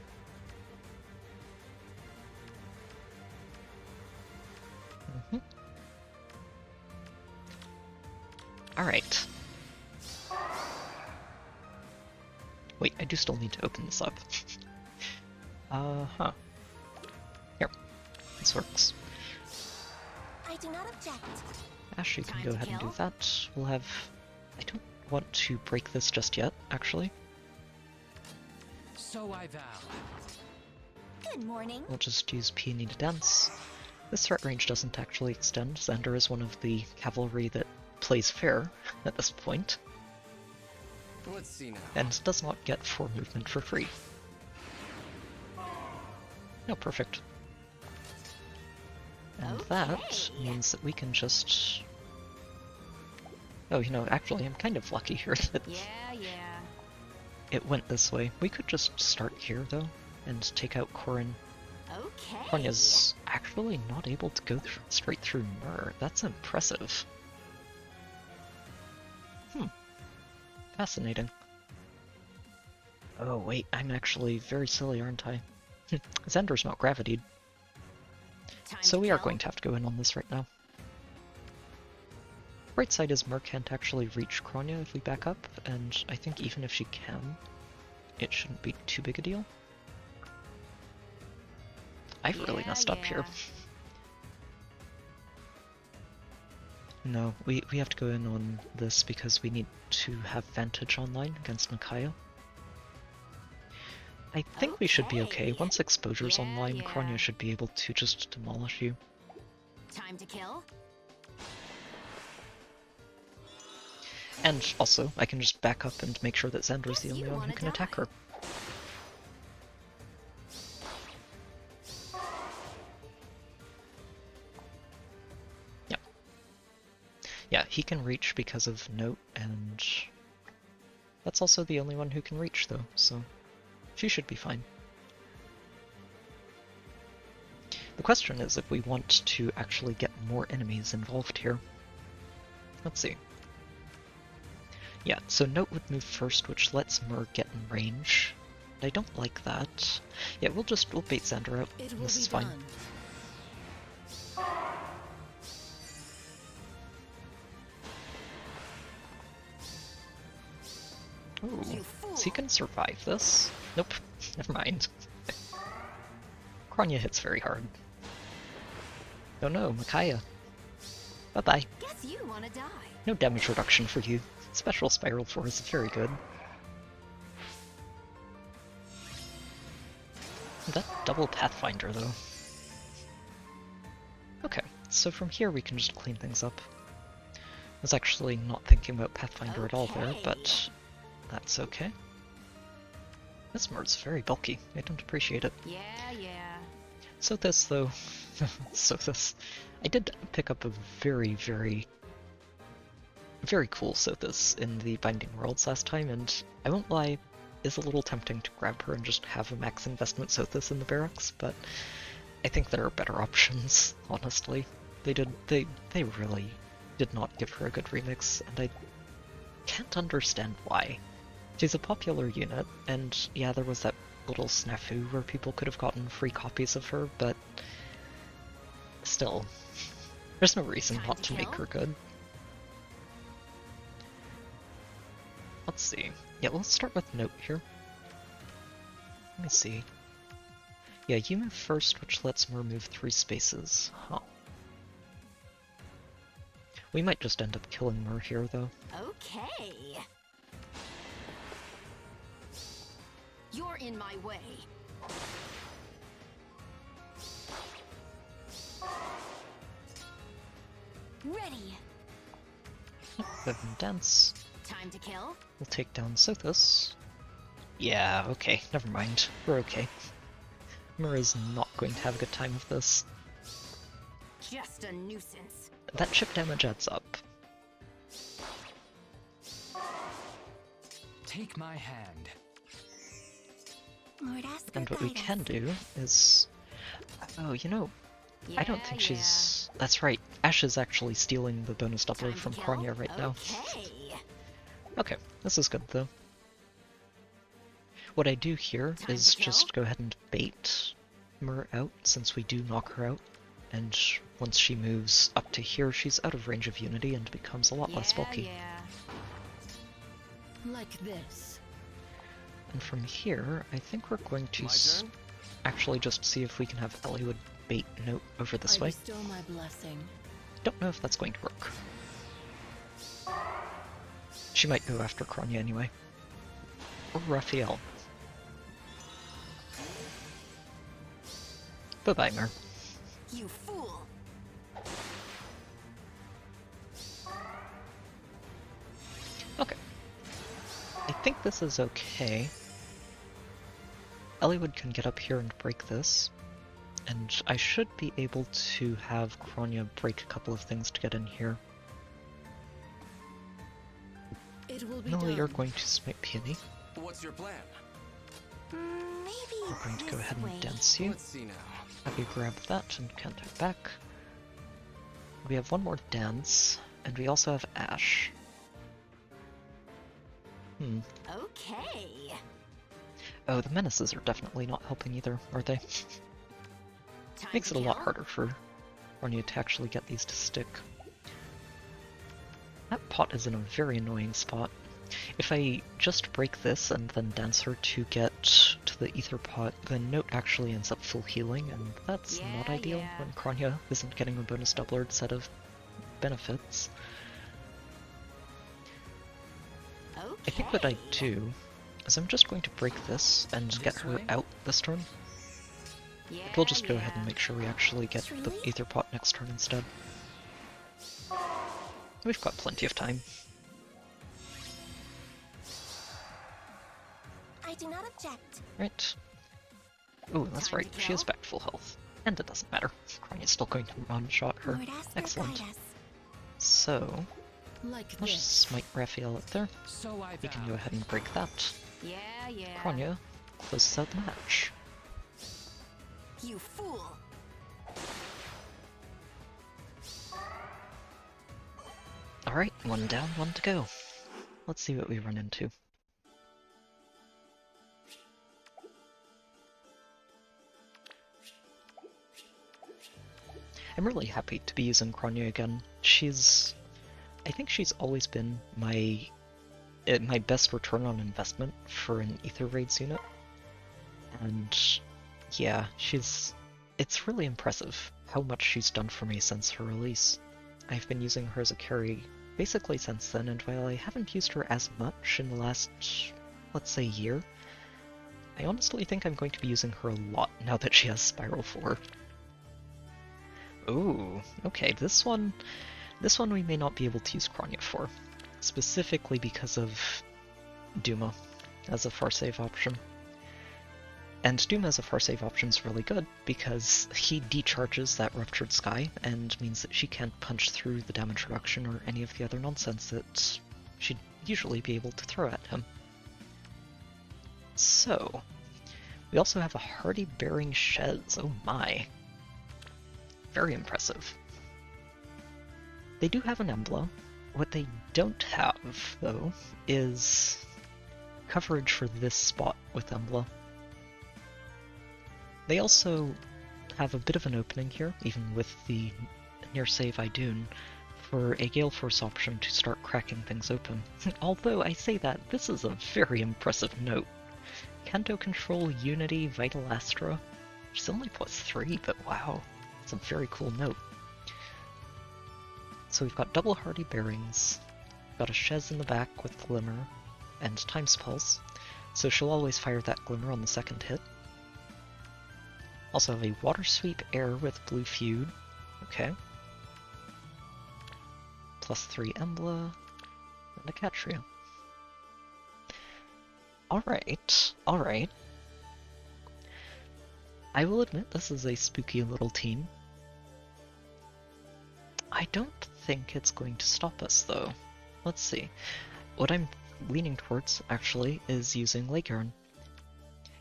Alright. Wait, I do still need to open this up. Huh. Here. This works. I do not object. Ash, you can Time go to ahead and do kill? that. We'll have... I don't want to break this just yet, actually. So I vow. Good morning. We'll just use Peony to dance. This threat range doesn't actually extend. Xander is one of the cavalry that plays fair at this point, Let's see now. and does not get 4 movement for free. No, perfect. And that Okay. means that we can just... Oh, you know, actually, I'm kind of lucky here that Yeah. it went this way. We could just start here, though, and take out Corrin. Okay. Kronia's actually not able to go straight through Myrrh. That's impressive. Fascinating. Oh wait, I'm actually very silly, aren't I? Xander's not gravitied, Time so to we are kill? going to have to go in on this right now. Right side is Myrrh can't actually reach Kronia if we back up, and I think even if she can, it shouldn't be too big a deal. I've really messed up here. No, we have to go in on this because we need to have Vantage online against Micaiah. I think we should be okay. Okay. Once Exposure's Yeah, online, yeah. Kronia should be able to just demolish you. Time to kill? And also, I can just back up and make sure that Xander's the Guess only you one who wanna can attack die. her. Yep. Yeah, he can reach because of Note, and that's also the only one who can reach, though, so she should be fine. The question is if we want to actually get more enemies involved here. Let's see. Yeah, so Note would move first, which lets Myrrh get in range. I don't like that. Yeah, we'll bait Xander out. It will This be is fine. done. Ooh, You fool. is he gonna survive this? Nope, never mind. Kronia hits very hard. Oh no, Micaiah. Bye-bye. Guess you wanna die. No damage reduction for you. Special Spiral Force is very good. That double Pathfinder, though. Okay, so from here we can just clean things up. I was actually not thinking about Pathfinder at all there, Okay. but that's okay. This Myrrh's very bulky. I don't appreciate it. Yeah. So this, though, I did pick up a very, very cool Sothis in the Binding Worlds last time, and I won't lie, it's a little tempting to grab her and just have a max investment Sothis in the barracks, but I think there are better options, honestly. They really did not give her a good remix, and I can't understand why. She's a popular unit, and yeah, there was that little snafu where people could have gotten free copies of her, but still, there's no reason Time not to to make kill? her good. Let's see. Yeah, let's start with Note here. Let me see. Yeah, you move first, which lets Myrrh move 3 spaces. Huh. We might just end up killing Mur here, though. Okay. You're in my way. Ready. Go ahead and dance. Time to kill. We'll take down Sothis. Yeah, okay, never mind. We're okay. Mur is not going to have a good time with this. Just a nuisance. That chip damage adds up. Take my hand. And what we can do is... Oh, you know, I don't think she's... That's right, Ashe is actually stealing the bonus doubler from Kronya right now. Okay. Okay, this is good though. What I do here Time is to kill? just go ahead and bait Mur out, since we do knock her out. And once she moves up to here, she's out of range of Unity and becomes a lot less bulky. Yeah. Like this. And from here, I think we're going to My turn? actually just see if we can have Eliwood bait Note over this way. Bestow my blessing. Don't know if that's going to work. She might go after Kronya anyway. Or Raphael. Bye-bye, Mur. You fool. Okay. I think this is okay. Eliwood can get up here and break this. And I should be able to have Kronya break a couple of things to get in here. It will be No, done. you're going to smite Peony. What's your plan? Maybe We're going to go this ahead and way. dance you. Let's see now. Have you grab that and counter back. We have one more dance, and we also have Ashe. Okay. Oh, the menaces are definitely not helping either, are they? Time Makes to it a lot kill? harder for Kronya to actually get these to stick. That pot is in a very annoying spot. If I just break this and then dance her to get to the ether pot, then Note actually ends up full healing, and that's not Yeah, ideal yeah. when Kronya isn't getting a bonus doubler set of benefits. Okay. I think what I do is I'm just going to break this and get This her way? out this turn. Yeah, We'll just go ahead yeah. and make sure we actually get the Truly? ether pot next turn instead. We've got plenty of time. I do not object. Right. Oh, that's Time right, to she is kill? back to full health. And it doesn't matter. Kronya's still going to one-shot her. Excellent. So, Like let's just smite Raphael up there. So I We can vow. go ahead and break that. Yeah, yeah. Kronya closes out the match. You fool. Alright, one down, one to go. Let's see what we run into. I'm really happy to be using Kronya again. I think she's always been my best return on investment for an Ether Raids unit. And yeah, it's really impressive how much she's done for me since her release. I've been using her as a carry basically since then, and while I haven't used her as much in the last, let's say, year, I honestly think I'm going to be using her a lot now that she has Spiral 4. Ooh, okay, this one we may not be able to use Kronya for, specifically because of Duma as a far save option. And Duma as a far save option is really good because he decharges that Ruptured Sky and means that she can't punch through the damage reduction or any of the other nonsense that she'd usually be able to throw at him. So, we also have a Hardy Bearing Sheds, oh my. Very impressive. They do have an Embla. What they don't have, though, is coverage for this spot with Embla. They also have a bit of an opening here, even with the near save Idun, for a Gale Force option to start cracking things open. Although I say that, this is a very impressive note. Kanto Control Unity Vital Astra, which is only +3, but wow, it's a very cool note. So we've got double hardy bearings, got a Shez in the back with Glimmer, and Time's Pulse, so she'll always fire that Glimmer on the second hit. Also have a Water Sweep Air with Blue Feud, okay. +3 Embla, and a Catria. Alright, alright. I will admit this is a spooky little team. I don't think it's going to stop us, though. Let's see. What I'm leaning towards, actually, is using Leikern.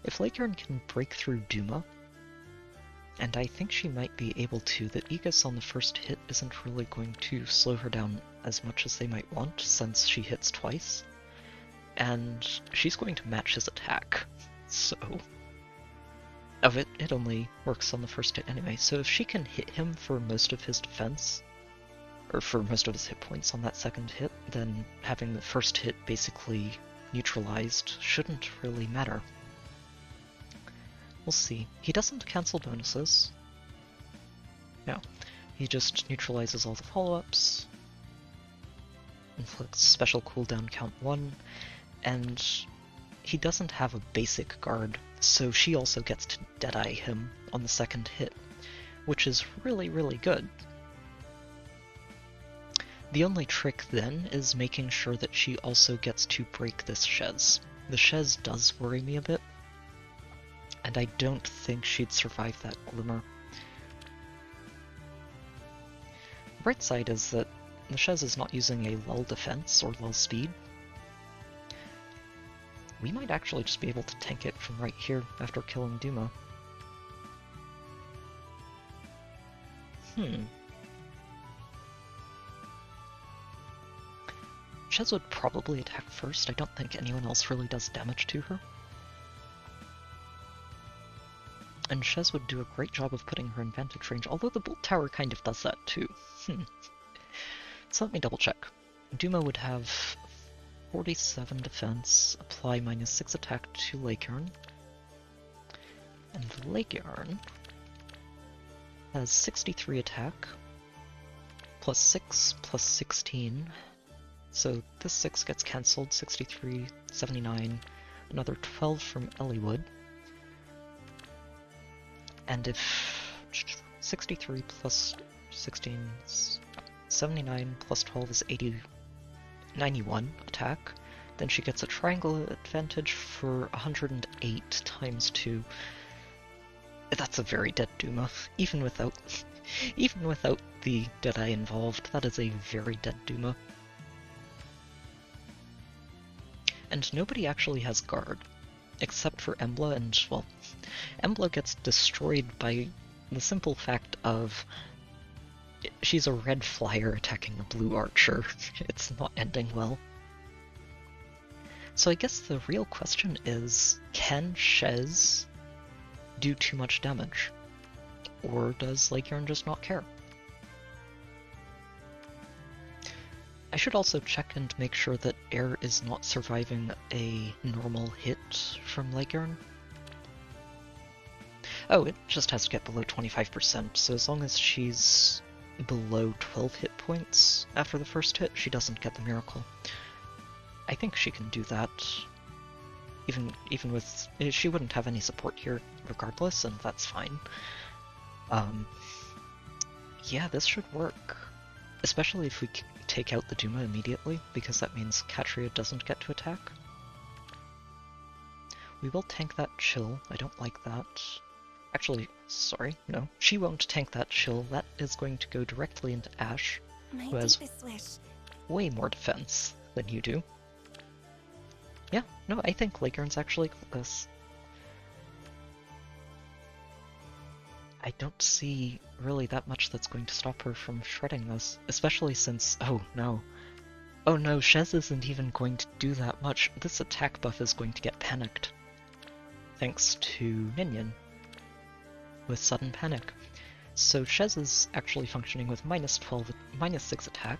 If Leikern can break through Duma, and I think she might be able to, the Aegis on the first hit isn't really going to slow her down as much as they might want, since she hits twice. And she's going to match his attack, so... Oh, it only works on the first hit anyway, so if she can hit him for most of his defense, or for most of his hit points on that second hit, then having the first hit basically neutralized shouldn't really matter. We'll see. He doesn't cancel bonuses. No. He just neutralizes all the follow-ups, inflicts special cooldown count 1, and he doesn't have a basic guard, so she also gets to Deadeye him on the second hit, which is really, really good. The only trick then is making sure that she also gets to break this Shez. The Shez does worry me a bit, and I don't think she'd survive that Glimmer. The bright side is that the Shez is not using a lull defense or lull speed. We might actually just be able to tank it from right here after killing Duma. Shez would probably attack first. I don't think anyone else really does damage to her. And Shez would do a great job of putting her in vantage range, although the Bolt Tower kind of does that too. So let me double check. Duma would have 47 defense, apply -6 attack to Leikern. And Leikern has 63 attack, +6, +16. So this 6 gets cancelled, 63, 79, another 12 from Elliewood. And if 63 plus 16 is 79 plus 12 is 91 attack, then she gets a triangle advantage for 108 times 2. That's a very dead Duma. Even without the Deadeye involved, that is a very dead Duma. And nobody actually has guard, except for Embla, and, well, Embla gets destroyed by the simple fact of she's a red flyer attacking a blue archer. It's not ending well. So I guess the real question is, can Shez do too much damage? Or does Leikern just not care? I should also check and make sure that Air is not surviving a normal hit from Leikern. Oh, it just has to get below 25%, so as long as she's below 12 hit points after the first hit, she doesn't get the miracle. I think she can do that. Even with... she wouldn't have any support here regardless, and that's fine. Yeah, this should work. Especially if we take out the Duma immediately, because that means Catria doesn't get to attack. We will tank that Chill, I don't like that. Actually, sorry, no. She won't tank that Chill, that is going to go directly into Ash, who has way more defense than you do. Yeah, no, I think Leikern's actually got this. I don't see really that much that's going to stop her from shredding this, especially since... oh no. Oh no, Shez isn't even going to do that much. This attack buff is going to get panicked. Thanks to Minion with Sudden Panic. So Shez is actually functioning with -6 attack.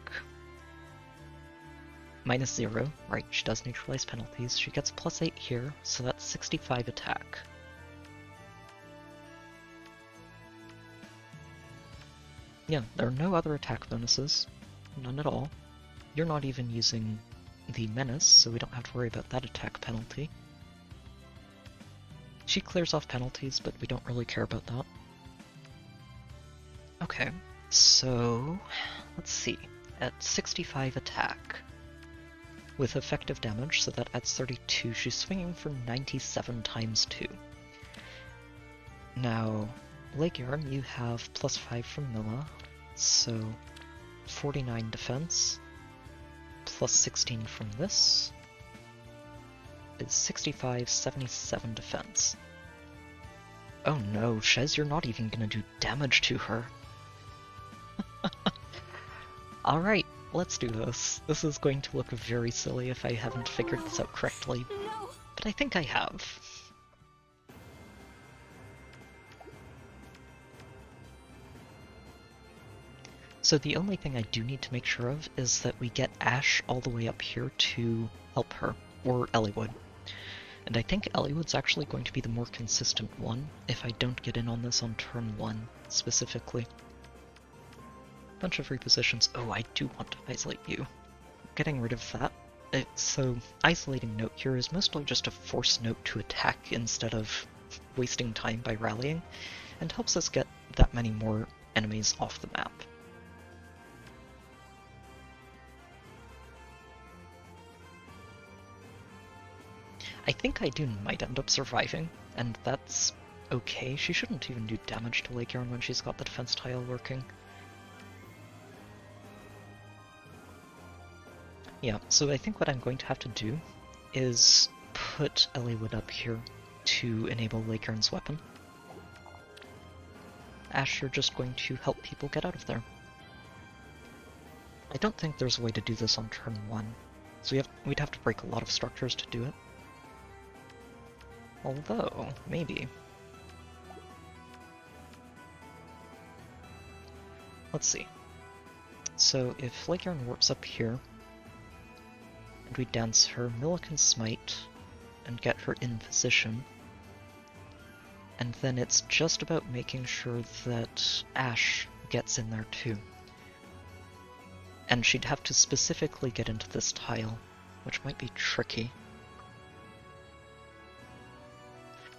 -0, right, she does neutralize penalties. She gets +8 here, so that's 65 attack. Yeah, there are no other attack bonuses. none at all. You're not even using the Menace, so we don't have to worry about that attack penalty. She clears off penalties, but we don't really care about that. Okay, so let's see. At 65 attack, with effective damage, so that adds 32, she's swinging for 97 times 2. Now, Leguarn, you have +5 from Milla, so 49 defense, plus 16 from this, is 65, 77 defense. Oh no, Shez, you're not even gonna do damage to her. Alright, let's do this. This is going to look very silly if I haven't figured this out correctly, No. but I think I have. So the only thing I do need to make sure of is that we get Ash all the way up here to help her, or Eliwood. And I think Eliwood's actually going to be the more consistent one if I don't get in on this on turn 1 specifically. Bunch of repositions. Oh, I do want to isolate you. Getting rid of that. So, isolating note here is mostly just a force note to attack instead of wasting time by rallying, and helps us get that many more enemies off the map. I think Idun might end up surviving, and that's okay. She shouldn't even do damage to Leguarn when she's got the defense tile working. Yeah, so I think what I'm going to have to do is put Eliwood up here to enable Leguarn's weapon. Ash, you're just going to help people get out of there. I don't think there's a way to do this on turn 1, so we'd have to break a lot of structures to do it. Although, maybe. Let's see. So if Leguarn warps up here, and we dance her, Milla can smite and get her in position. And then it's just about making sure that Ash gets in there too. And she'd have to specifically get into this tile, which might be tricky.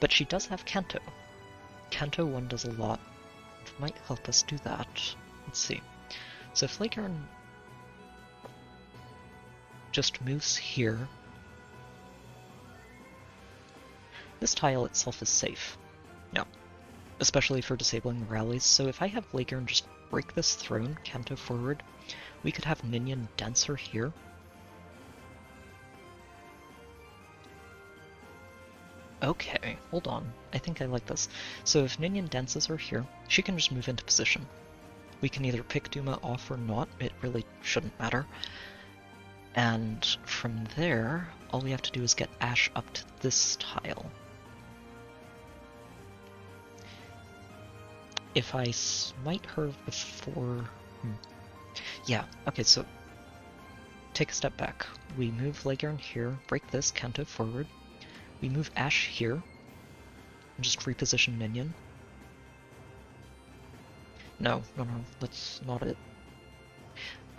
But she does have Kanto. Kanto 1 does a lot. It might help us do that. Let's see. So if Leguarn just moves here, this tile itself is safe. No. Especially for disabling the rallies. So if I have Leguarn just break this throne, Kanto forward, we could have Ninian dance her here. Okay, hold on. I think I like this. So if Ninian dances her here, she can just move into position. We can either pick Duma off or not, it really shouldn't matter. And from there, all we have to do is get Ash up to this tile. If I smite her before... Yeah, okay, so take a step back. We move Leguarn here, break this, Kanto forward. We move Ash here, and just reposition Ninian. No, that's not it.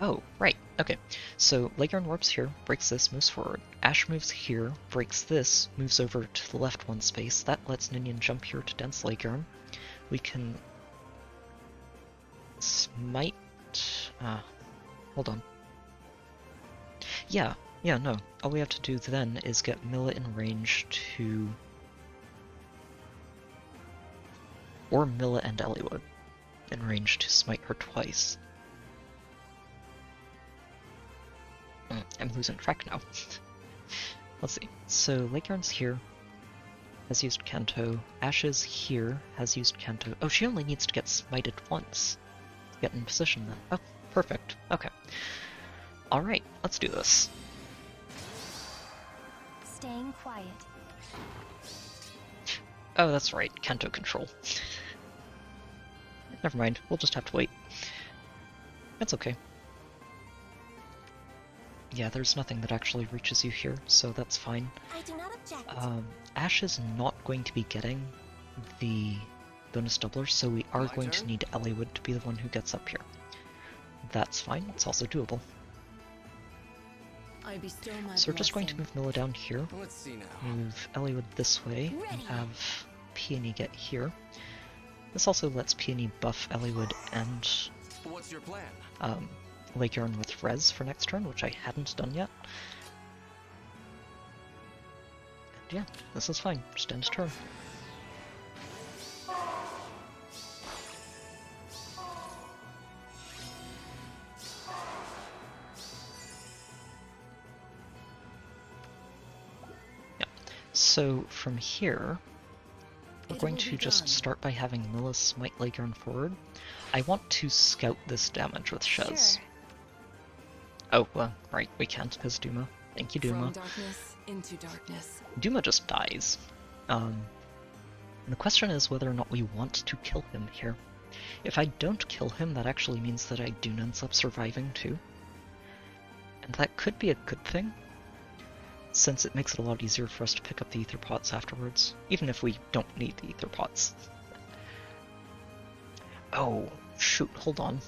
Oh, right, okay. So Leguarn warps here, breaks this, moves forward. Ash moves here, breaks this, moves over to the left 1 space. That lets Ninian jump here to dance Leguarn. We can smite... hold on. Yeah, no. All we have to do then is get Milla in range to... Or Milla and Eliwood in range to smite her twice. I'm losing track now. Let's see. So Leguarn's here, has used Kanto. Ash is here, has used Kanto. Oh, she only needs to get smited once. Get in position then. Oh, perfect. Okay. Alright, let's do this. Staying quiet. Oh, that's right. Kanto control. Never mind. We'll just have to wait. That's okay. Yeah, there's nothing that actually reaches you here, so that's fine. I do not object. Ash is not going to be getting the bonus doubler, so we are going to need Eliwood to be the one who gets up here. that's fine, it's also doable. I bestow my So we're just going to blessing. move Milla down here, Let's see now. move Eliwood this way, and Ready. have Peony get here. This also lets Peony buff Eliwood and What's your plan? Lake Yarn with Res for next turn, which I hadn't done yet. And yeah, this is fine, just end turn. So from here, we're going to just start by having Milla smite Leghorn forward. I want to scout this damage with Shez. Sure. Oh, well, right, we can't because Duma. Thank you, Duma. From darkness into darkness. Duma just dies. And the question is whether or not we want to kill him here. If I don't kill him, that actually means that I do ends up surviving too. And that could be a good thing, since it makes it a lot easier for us to pick up the ether pots afterwards, even if we don't need the ether pots. Oh, shoot, hold on.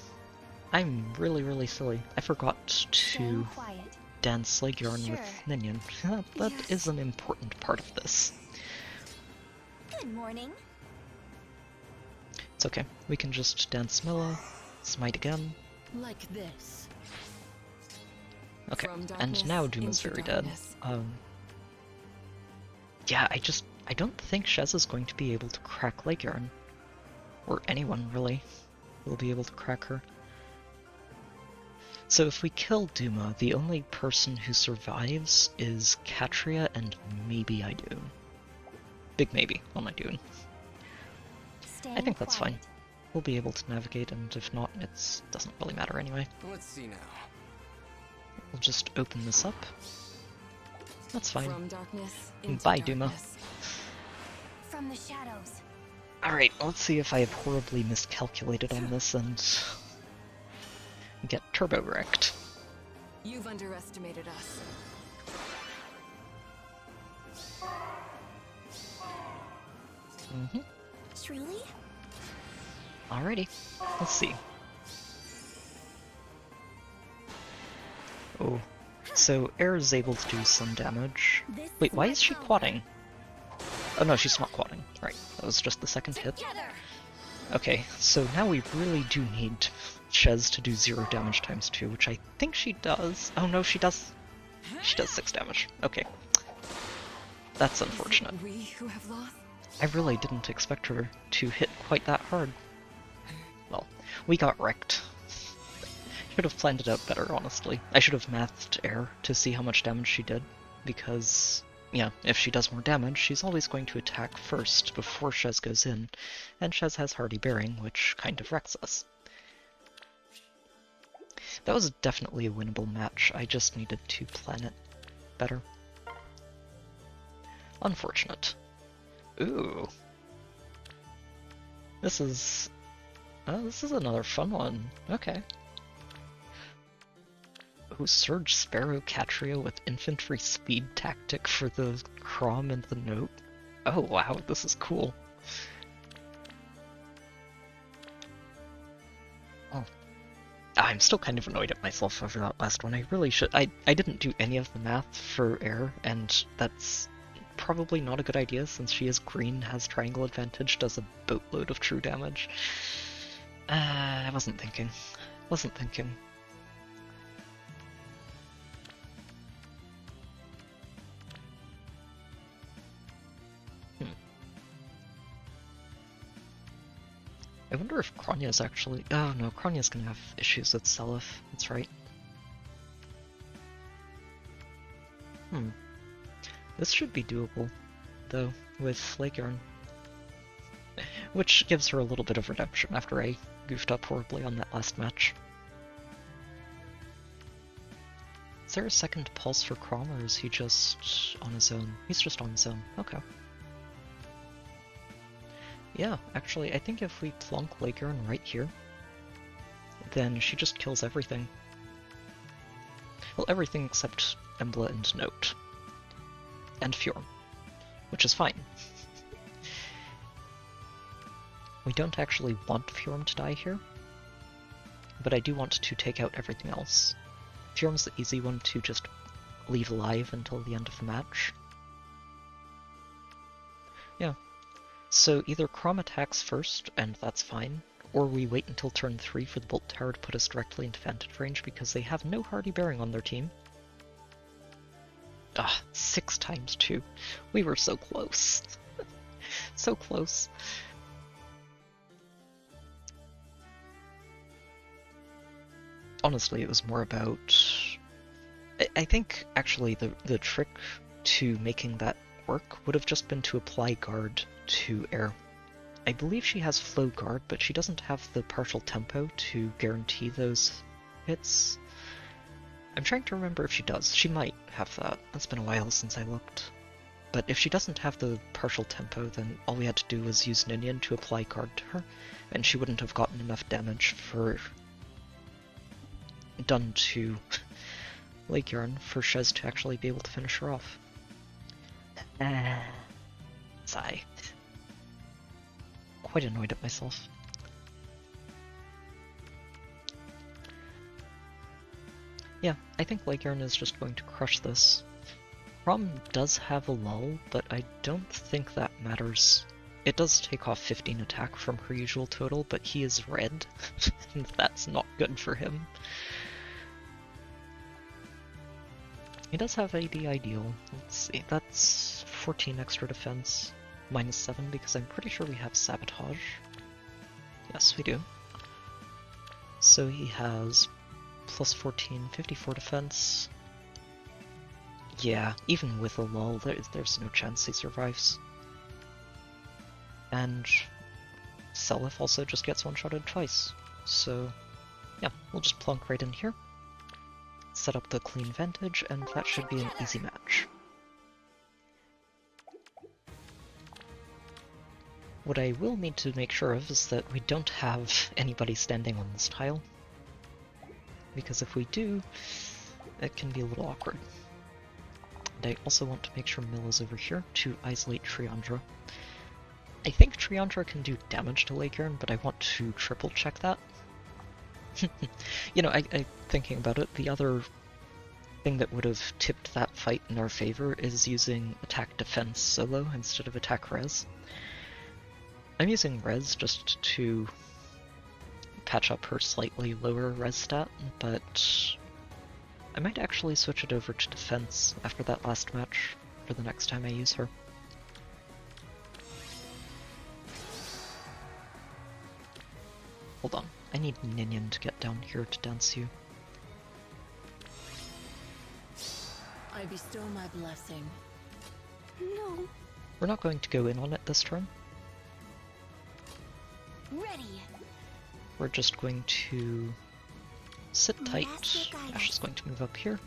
I'm really silly. I forgot to Staying quiet. dance Leghorn Sure. with Ninian. That Yes. is an important part of this. Good morning. It's okay. We can just dance Milla, smite again. Like this. Okay, From and darkness now Duma's into very darkness. dead. Yeah, I don't think Shez is going to be able to crack Leghorn. Or anyone, really, will be able to crack her. So if we kill Duma, the only person who survives is Katria and maybe Idun. Big maybe on Idun. Staying I think that's quiet. fine. We'll be able to navigate, and if not, it doesn't really matter anyway. Let's see now. We'll just open this up. That's fine. From darkness into Bye, Duma. darkness. From the shadows. Alright, let's see if I have horribly miscalculated on this and get turbo wrecked. You've underestimated us. Truly? Alrighty, let's see. Oh, so Air is able to do some damage. This Wait, why my is she power. quadding? Oh no, she's not quadding. Right, that was just the second hit. Together. Okay, so now we really do need Shez to do 0 damage times 2, which I think she does. Oh no, she does. She does 6 damage. Okay. That's unfortunate. We who have lost. I really didn't expect her to hit quite that hard. Well, we got wrecked. Should have planned it out better, honestly. I should have mathed Air to see how much damage she did, because, yeah, if she does more damage, she's always going to attack first before Shez goes in, and Shez has Hardy Bearing, which kind of wrecks us. That was definitely a winnable match, I just needed to plan it better. Unfortunate. Ooh. This is another fun one. Okay. Ooh, Surge Sparrow Catria with infantry speed tactic for the Crom and the Note. Oh wow, this is cool. Oh. I'm still kind of annoyed at myself over that last one. I really should. I didn't do any of the math for Air, and that's probably not a good idea since she is green, has triangle advantage, does a boatload of true damage. I wasn't thinking. Wasn't thinking. I wonder if Kronya's actually... Oh no, Kronya's gonna have issues with Seliph, that's right. This should be doable, though, with Leghorn. Which gives her a little bit of redemption after I goofed up horribly on that last match. Is there a second pulse for Crom, or is he just on his own? He's just on his own, okay. Yeah, actually, I think if we plonk Leghorn right here, then she just kills everything. Well, everything except Embla and Note. And Fjorm, which is fine. We don't actually want Fjorm to die here, but I do want to take out everything else. Furon's the easy one to just leave alive until the end of the match. Yeah. So either Chrom attacks first, and that's fine, or we wait until turn 3 for the Bolt Tower to put us directly into vantage range because they have no hardy bearing on their team. Ah, 6 times 2. We were so close. So close. Honestly, it was more about... I think, actually, the trick to making that work would have just been to apply guard to air. I believe she has flow guard, but she doesn't have the partial tempo to guarantee those hits. I'm trying to remember if she does. She might have that. It's been a while since I looked. But if she doesn't have the partial tempo, then all we had to do was use Ninian to apply guard to her, and she wouldn't have gotten enough damage for... done to Lake Yarn for Shez to actually be able to finish her off. Sigh. Quite annoyed at myself. Yeah, I think Lake Yarn is just going to crush this. Chrom does have a lull, but I don't think that matters. It does take off 15 attack from her usual total, but he is red, and that's not good for him. He does have AD ideal. Let's see, that's 14 extra defense, minus 7 because I'm pretty sure we have sabotage. Yes, we do. So he has plus 14, 54 defense. Yeah, even with a lull, there's no chance he survives. And Seliph also just gets one-shotted twice. So yeah, we'll just plunk right in here. Set up the clean vantage, and that should be an easy match. What I will need to make sure of is that we don't have anybody standing on this tile, because if we do, it can be a little awkward. And I also want to make sure Mill is over here to isolate Triandra. I think Triandra can do damage to Lake Yarn, but I want to triple check that. You know, I thinking about it, the other thing that would have tipped that fight in our favor is using attack defense solo instead of attack res. I'm using res just to patch up her slightly lower res stat, but I might actually switch it over to defense after that last match for the next time I use her. Hold on. I need Ninian to get down here to dance you. I bestow my blessing. No. We're not going to go in on it this turn. Ready. We're just going to sit tight. Ash is going to move up here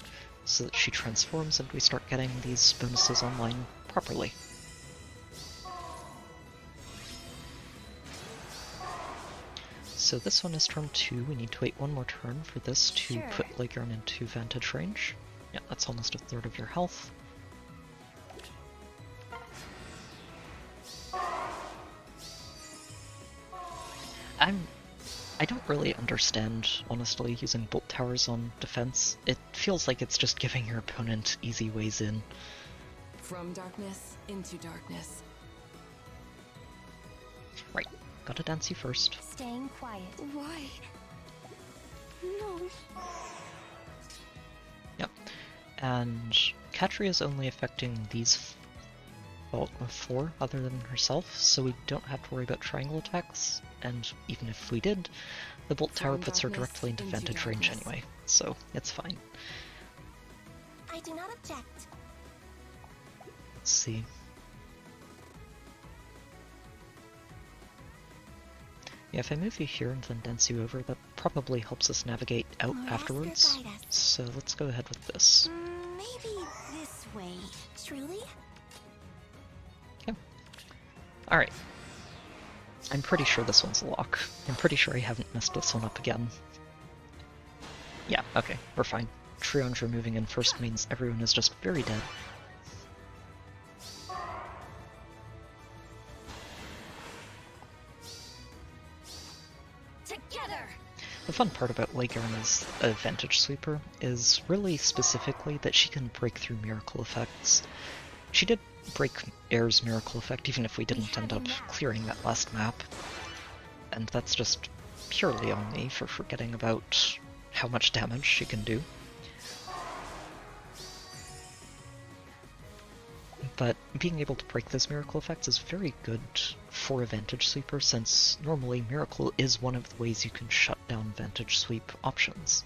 so that she transforms and we start getting these bonuses online properly. So this one is turn 2, we need to wait one more turn for this to put Lake Yarn into vantage range. Yeah, that's almost a third of your health. I don't really understand, honestly, using bolt towers on defense. It feels like it's just giving your opponent easy ways in. From darkness into darkness. Right. Gotta dance you first. Staying quiet. Why? No. Yep. And Katria is only affecting these 4 other than herself, so we don't have to worry about triangle attacks. And even if we did, the bolt tower puts her directly into vantage range anyway, so it's fine. I do not object. Let's see. Yeah, if I move you here and then dance you over, that probably helps us navigate out afterwards. So let's go ahead with this. Maybe this way. Truly? Okay. Alright. I'm pretty sure this one's a lock. I'm pretty sure I haven't messed this one up again. Yeah, okay, we're fine. Triandra moving in first means everyone is just very dead. The fun part about Leigern as a Vantage Sweeper is really specifically that she can break through miracle effects. She did break Air's miracle effect even if we didn't end up clearing that last map. And that's just purely on me for forgetting about how much damage she can do. But being able to break those miracle effects is very good for a Vantage Sweeper, since normally Miracle is one of the ways you can shut down Vantage Sweep options.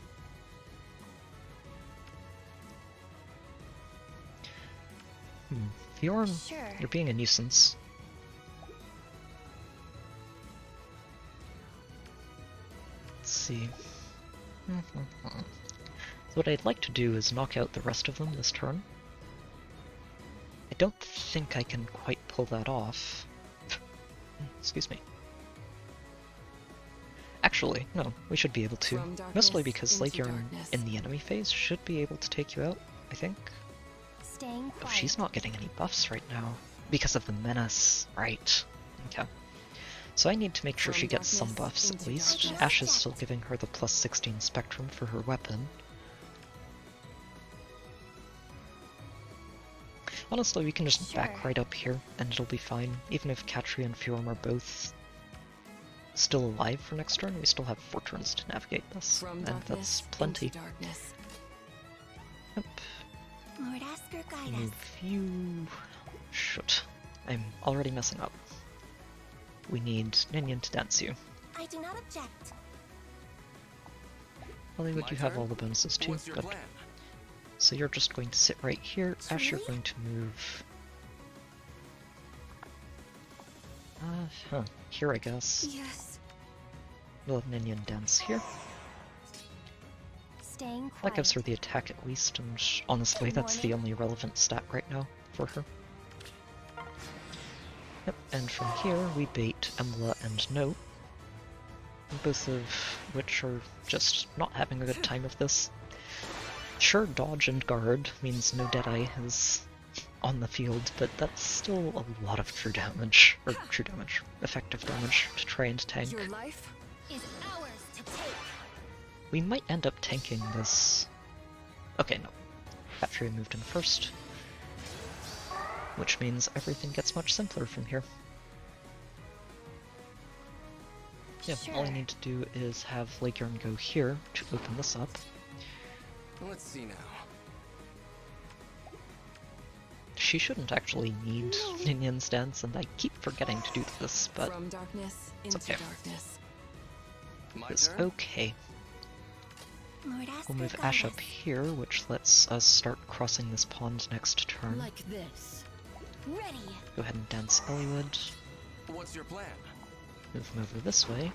Bjorn, Sure. you're being a nuisance. Let's see. So what I'd like to do is knock out the rest of them this turn. I don't think I can quite pull that off. Excuse me. Actually, no, we should be able to. From darkness Mostly because into Leigern darkness. in the enemy phase should be able to take you out, I think. Staying Oh, quiet. she's not getting any buffs right now. Because of the menace, right. Okay. So I need to make sure From she gets some darkness buffs at into least. darkness. Ash is still giving her the plus 16 Spectrum for her weapon. Honestly, we can just back Sure. right up here, and it'll be fine. Even if Katri and Fjorm are both still alive for next turn, we still have 4 turns to navigate this. From And darkness that's plenty. into darkness. Yep. Lord Asker, guide us. Move you... Shoot. I'm already messing up. We need Ninian to dance you. I do not object. Hollywood, My you have turn? all the bonuses too. What's your Good. plan? So you're just going to sit right here. Ash, you're Really? going to move... here I guess. Yes. We'll have Ninian dance here. Staying quiet. That gives her the attack at least, and honestly, Good that's the morning. only relevant stat right now for her. Yep, and from here we bait Embla and Note, both of which are just not having a good time of this. Sure, dodge and guard means no Deadeye is on the field, but that's still a lot of true damage, or true damage, effective damage to try and tank. Your life? Is ours to take. We might end up tanking this. Okay, no. Patria moved in first. Which means everything gets much simpler from here. Yeah, all I Sure. need to do is have Leigern go here to open this up. Let's see now. She shouldn't actually need Ninian's dance, and I keep forgetting to do this, but From darkness into okay. darkness. My it's turn? okay. Lord Asker, We'll move guide Ash us. up here, which lets us start crossing this pond next turn. Like this. Ready. Go ahead and dance Elliowood. What's your plan? Move him over this way,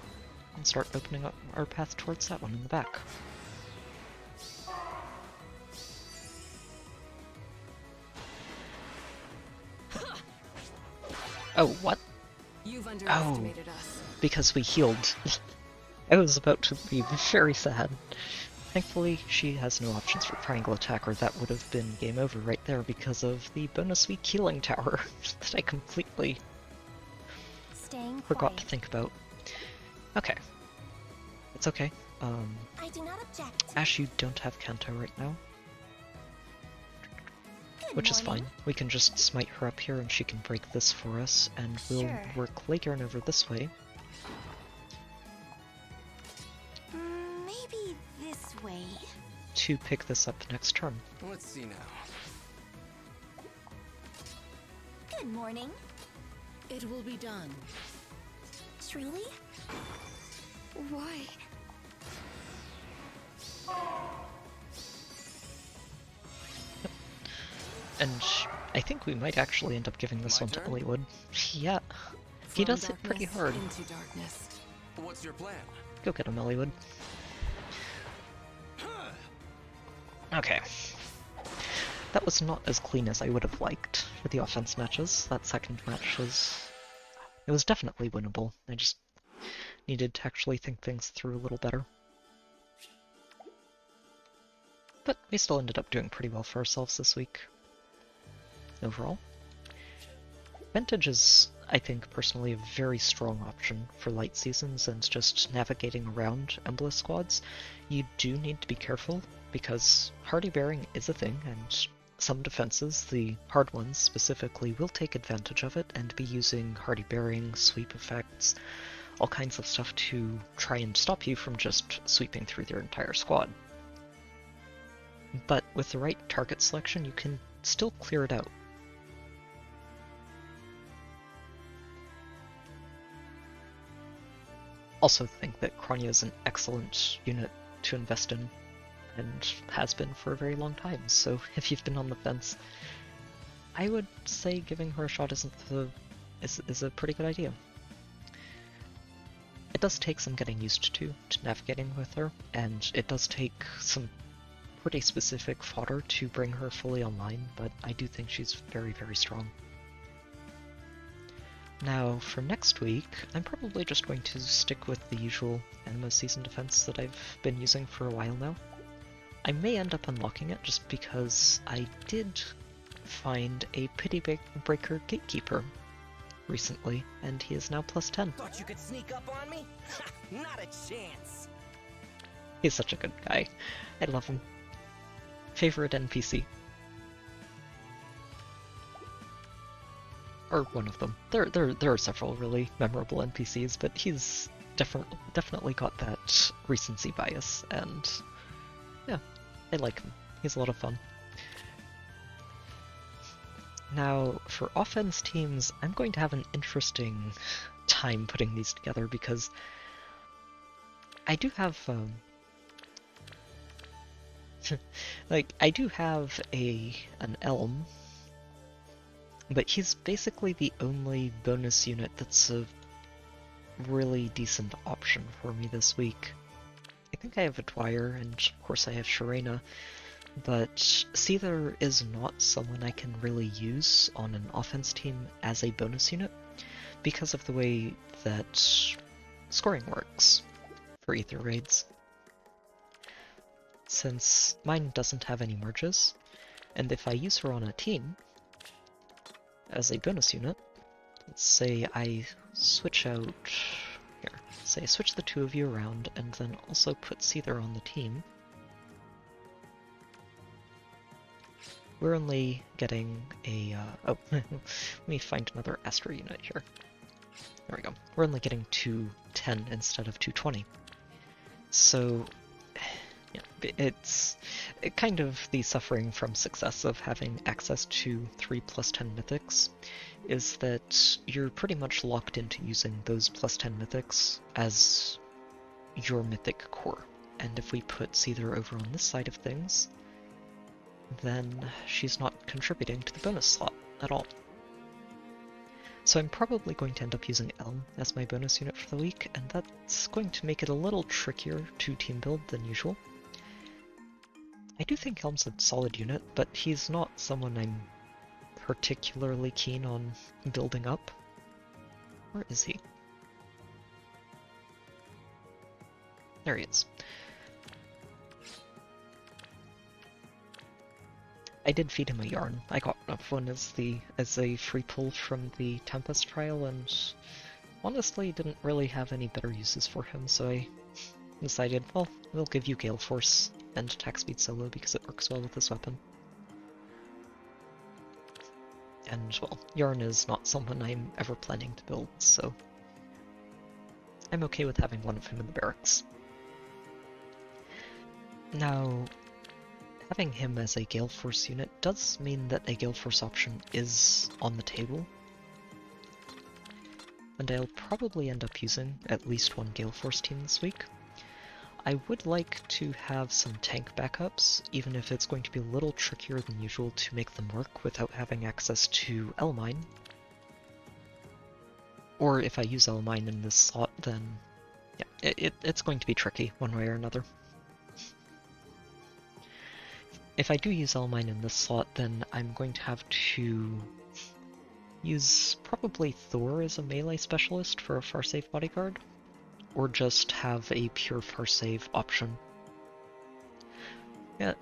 and start opening up our path towards that one in the back. Oh, what? You've underestimated us. Because we healed. I was about to be very sad. Thankfully, she has no options for triangle attack, or that would have been game over right there because of the bonus weak healing tower that I completely Staying forgot quiet. to think about. Okay. It's okay. I do not object. Ash, you don't have Kanto right now, Good which is morning. fine. We can just smite her up here and she can break this for us, and we'll Sure. work Leigern over this way. Maybe this way. To pick this up next turn. Let's see now. Good morning. It will be done. Truly? Why? And I think we might actually end up giving this My one to turn? Elliowood. Yeah, he From does hit pretty darkness hard. Into darkness. What's your plan? Go get him, Elliowood. Okay. That was not as clean as I would have liked for the offense matches. That second match was... It was definitely winnable. I just needed to actually think things through a little better. But we still ended up doing pretty well for ourselves this week. Overall. Vintage is... I think, personally, a very strong option for light seasons and just navigating around Embla squads. You do need to be careful, because hardy bearing is a thing, and some defenses, the hard ones specifically, will take advantage of it and be using hardy bearing, sweep effects, all kinds of stuff to try and stop you from just sweeping through their entire squad. But with the right target selection, you can still clear it out. Also think that Kronya is an excellent unit to invest in, and has been for a very long time, so if you've been on the fence, I would say giving her a shot is a pretty good idea. It does take some getting used to navigating with her, and it does take some pretty specific fodder to bring her fully online, but I do think she's very, very strong. Now, for next week, I'm probably just going to stick with the usual Anima Season defense that I've been using for a while now. I may end up unlocking it just because I did find a Pity Breaker Gatekeeper recently, and he is now plus 10. Thought you could sneak up on me? Not a chance. He's such a good guy. I love him. Favorite NPC? Or one of them. There are several really memorable NPCs, but he's definitely got that recency bias, and yeah, I like him. He's a lot of fun. Now, for offense teams, I'm going to have an interesting time putting these together because I do have I do have an Elm, but he's basically the only bonus unit that's a really decent option for me this week. I think I have a Dwyer, and of course I have Sharena, but Seether is not someone I can really use on an offense team as a bonus unit because of the way that scoring works for Ether raids. Since mine doesn't have any merges, and if I use her on a team as a bonus unit, let's say I switch out here, say I switch the two of you around and then also put Seether on the team, we're only getting a, oh, let me find another Astra unit here. There we go. We're only getting 210 instead of 220. So, yeah, it's kind of the suffering from success of having access to 3 plus 10 mythics, is that you're pretty much locked into using those plus 10 mythics as your mythic core. And if we put Seether over on this side of things, then she's not contributing to the bonus slot at all. So I'm probably going to end up using Elm as my bonus unit for the week, and that's going to make it a little trickier to team build than usual. I do think Elm's a solid unit, but he's not someone I'm particularly keen on building up. Where is he? There he is. I did feed him a yarn. I got one as a free pull from the Tempest trial, and honestly didn't really have any better uses for him, so I decided, well, we'll give you Gale Force and attack speed solo because it works well with this weapon. And, well, Yarn is not someone I'm ever planning to build, so I'm okay with having one of him in the barracks. Now, having him as a Gale Force unit does mean that a Gale Force option is on the table, and I'll probably end up using at least one Gale Force team this week. I would like to have some tank backups, even if it's going to be a little trickier than usual to make them work without having access to L-Mine. Or if I use L-Mine in this slot, then yeah, it's going to be tricky one way or another. If I do use L-Mine in this slot, then I'm going to have to use probably Thor as a melee specialist for a Farsave bodyguard, or just have a pure Farsave option. Yeah,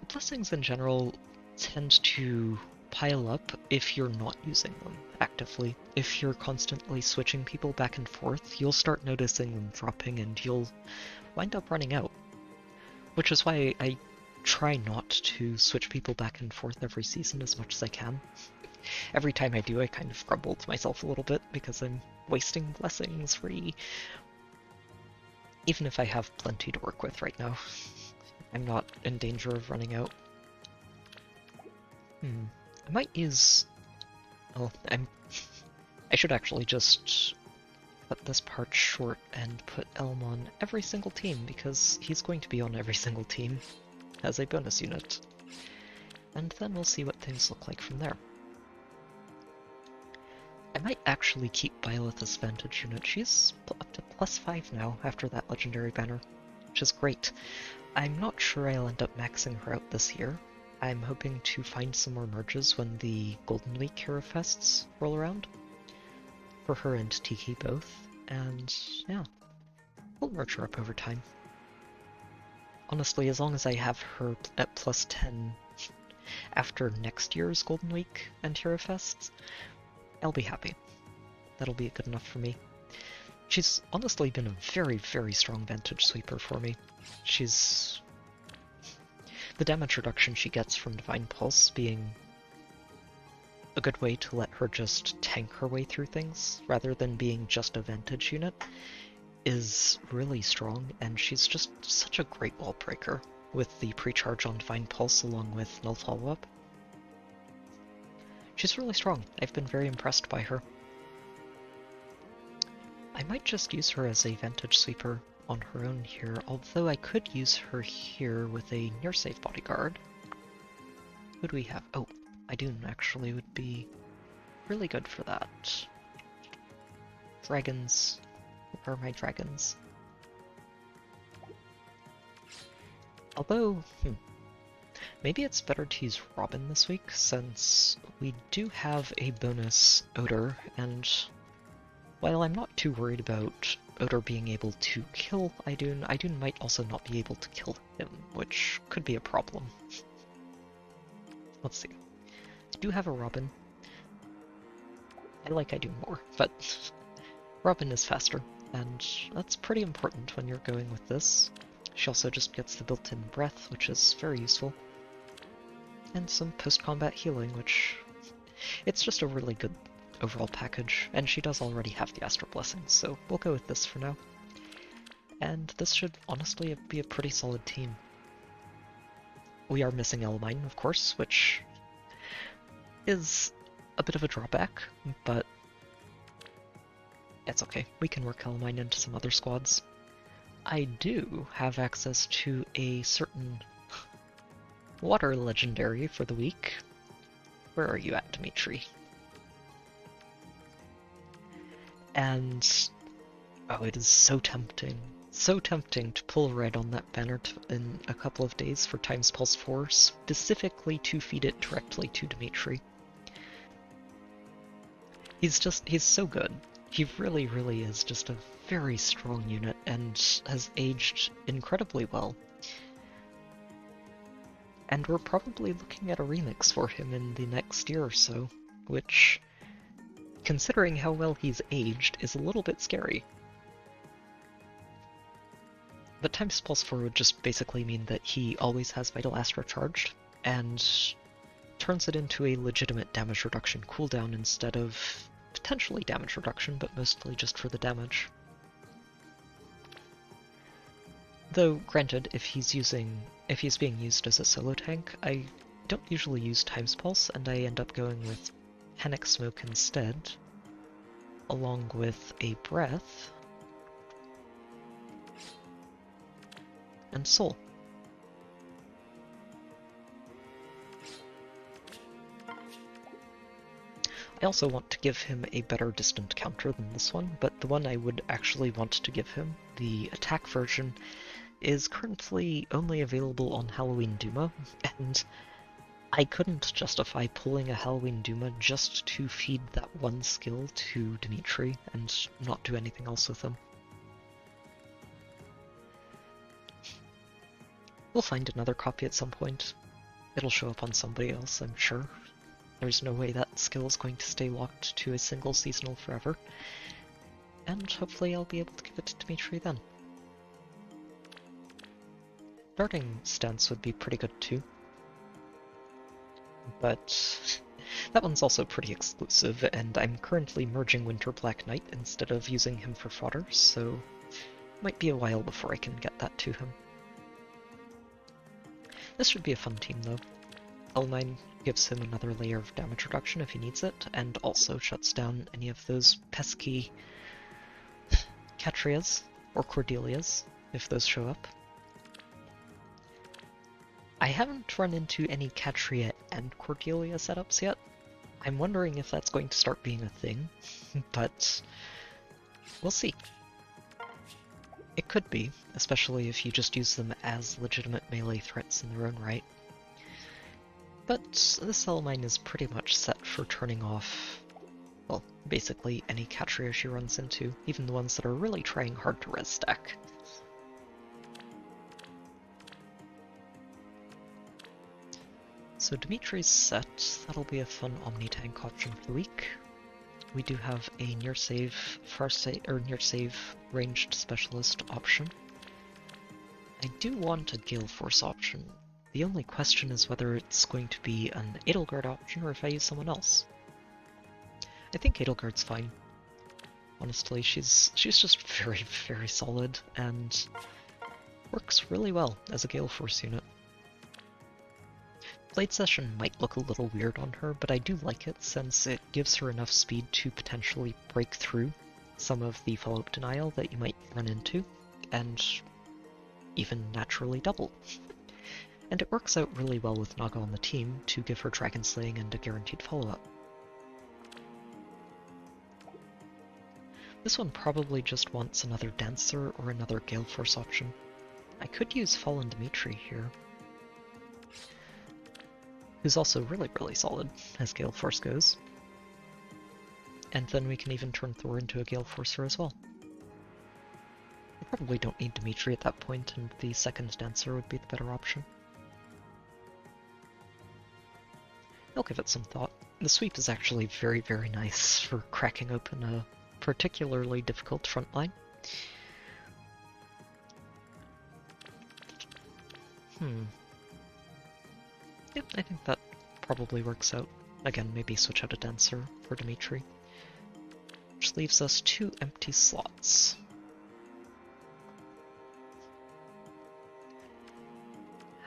Blessings in general tend to pile up if you're not using them actively. If you're constantly switching people back and forth, you'll start noticing them dropping and you'll wind up running out. Which is why I try not to switch people back and forth every season as much as I can. Every time I do, I kind of grumble to myself a little bit because I'm wasting blessings even if I have plenty to work with right now. I'm not in danger of running out. I might use... Well, I should actually just cut this part short and put Elm on every single team, because he's going to be on every single team as a bonus unit. And then we'll see what things look like from there. I might actually keep Byleth as Vantage unit. She's up to +5 now after that legendary banner, which is great. I'm not sure I'll end up maxing her out this year. I'm hoping to find some more merges when the Golden Week Hero Fests roll around. For her and Tiki both, and yeah, we'll merge her up over time. Honestly, as long as I have her at +10 after next year's Golden Week and Hero Fests, I'll be happy. That'll be good enough for me. She's honestly been a very, very strong Vantage sweeper for me. She's... The damage reduction she gets from Divine Pulse being a good way to let her just tank her way through things, rather than being just a Vantage unit, is really strong, and she's just such a great wall breaker with the pre-charge on Divine Pulse along with Null Follow-Up. She's really strong. I've been very impressed by her. I might just use her as a Vantage sweeper on her own here, although I could use her here with a near save bodyguard. Who do we have? Oh, Idun actually would be really good for that. Dragons. Where are my dragons? Although, maybe it's better to use Robin this week, since we do have a bonus Odor, and while I'm not too worried about Odor being able to kill Idun, Idun might also not be able to kill him, which could be a problem. Let's see. I do have a Robin. I like Idun more, but Robin is faster, and that's pretty important when you're going with this. She also just gets the built-in breath, which is very useful. And some post-combat healing, which... It's just a really good overall package, and she does already have the Astral Blessings, so we'll go with this for now. And this should honestly be a pretty solid team. We are missing Elmine, of course, which is a bit of a drawback, but it's okay. We can work Elmine into some other squads. I do have access to a certain water legendary for the week. Where are you at, Dimitri? And oh, it is so tempting to pull red on that banner in a couple of days for Times Pulse 4, specifically to feed it directly to Dimitri. He's so good. He really, really is just a very strong unit and has aged incredibly well. And we're probably looking at a remix for him in the next year or so, which, considering how well he's aged, is a little bit scary. But Times Pulse 4 would just basically mean that he always has Vital Astra charged, and turns it into a legitimate damage reduction cooldown instead of potentially damage reduction, but mostly just for the damage. Though, granted, if he's being used as a solo tank, I don't usually use Times Pulse, and I end up going with Panic Smoke instead, along with a Breath and Soul. I also want to give him a better distant counter than this one, but the one I would actually want to give him, the attack version, is currently only available on Halloween Duma, and I couldn't justify pulling a Halloween Duma just to feed that one skill to Dimitri and not do anything else with him. We'll find another copy at some point. It'll show up on somebody else, I'm sure. There's no way that skill is going to stay locked to a single seasonal forever. And hopefully I'll be able to give it to Dimitri then. Darting stance would be pretty good too. But that one's also pretty exclusive, and I'm currently merging Winter Black Knight instead of using him for fodder, so it might be a while before I can get that to him. This should be a fun team though. L9 gives him another layer of damage reduction if he needs it, and also shuts down any of those pesky Catrias or Cordelias, if those show up. I haven't run into any Catria and Cordelia setups yet. I'm wondering if that's going to start being a thing, but we'll see. It could be, especially if you just use them as legitimate melee threats in their own right. But this L9 is pretty much set for turning off, well, basically any Catria she runs into, even the ones that are really trying hard to res stack. So Dimitri's set, that'll be a fun Omni-Tank option for the week. We do have a near save, near save ranged specialist option. I do want a Gale Force option. The only question is whether it's going to be an Edelgard option or if I use someone else. I think Edelgard's fine. Honestly, she's just very, very solid and works really well as a Gale Force unit. Blade Session might look a little weird on her, but I do like it since it gives her enough speed to potentially break through some of the follow-up denial that you might run into, and even naturally double. And it works out really well with Naga on the team to give her Dragon Slaying and a guaranteed follow-up. This one probably just wants another Dancer or another Gale Force option. I could use Fallen Dimitri here, who's also really, really solid as Gale Force goes. And then we can even turn Thor into a Gale Forcer as well. We probably don't need Dimitri at that point, and the second Dancer would be the better option. I'll give it some thought. The sweep is actually very, very nice for cracking open a particularly difficult front line. Yep, I think that probably works out. Again, maybe switch out a Dancer for Dimitri. Which leaves us 2 empty slots.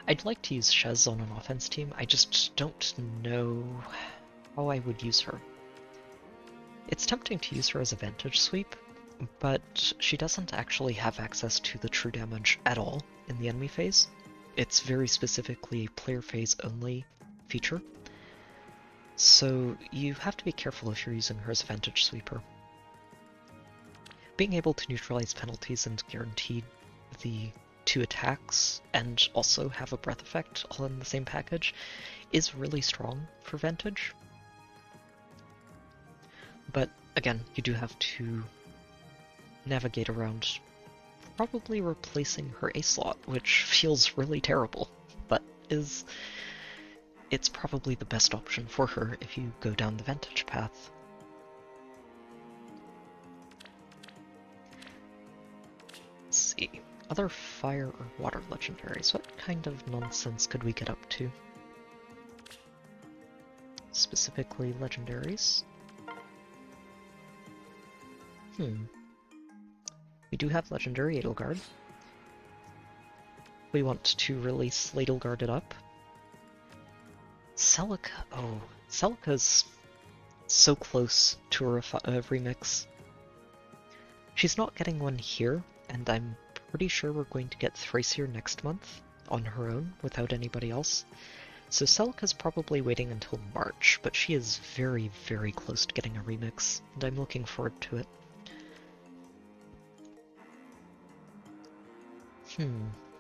I'd like to use Shez on an offense team, I just don't know how I would use her. It's tempting to use her as a Vantage Sweep, but she doesn't actually have access to the true damage at all in the enemy phase. It's very specifically a player phase only feature, so you have to be careful if you're using her as a Vantage Sweeper. Being able to neutralize penalties and guarantee the 2 attacks and also have a breath effect all in the same package is really strong for Vantage. But again, you do have to navigate around probably replacing her A slot, which feels really terrible, but it's probably the best option for her if you go down the Vantage path. Let's see. Other fire or water legendaries. What kind of nonsense could we get up to? Specifically legendaries. We do have legendary Edelgard. We want to release Edelgard it up. Celica. Oh, Celica's so close to a remix. She's not getting one here, and I'm pretty sure we're going to get Thracier next month on her own without anybody else. So Celica's probably waiting until March, but she is very, very close to getting a remix, and I'm looking forward to it.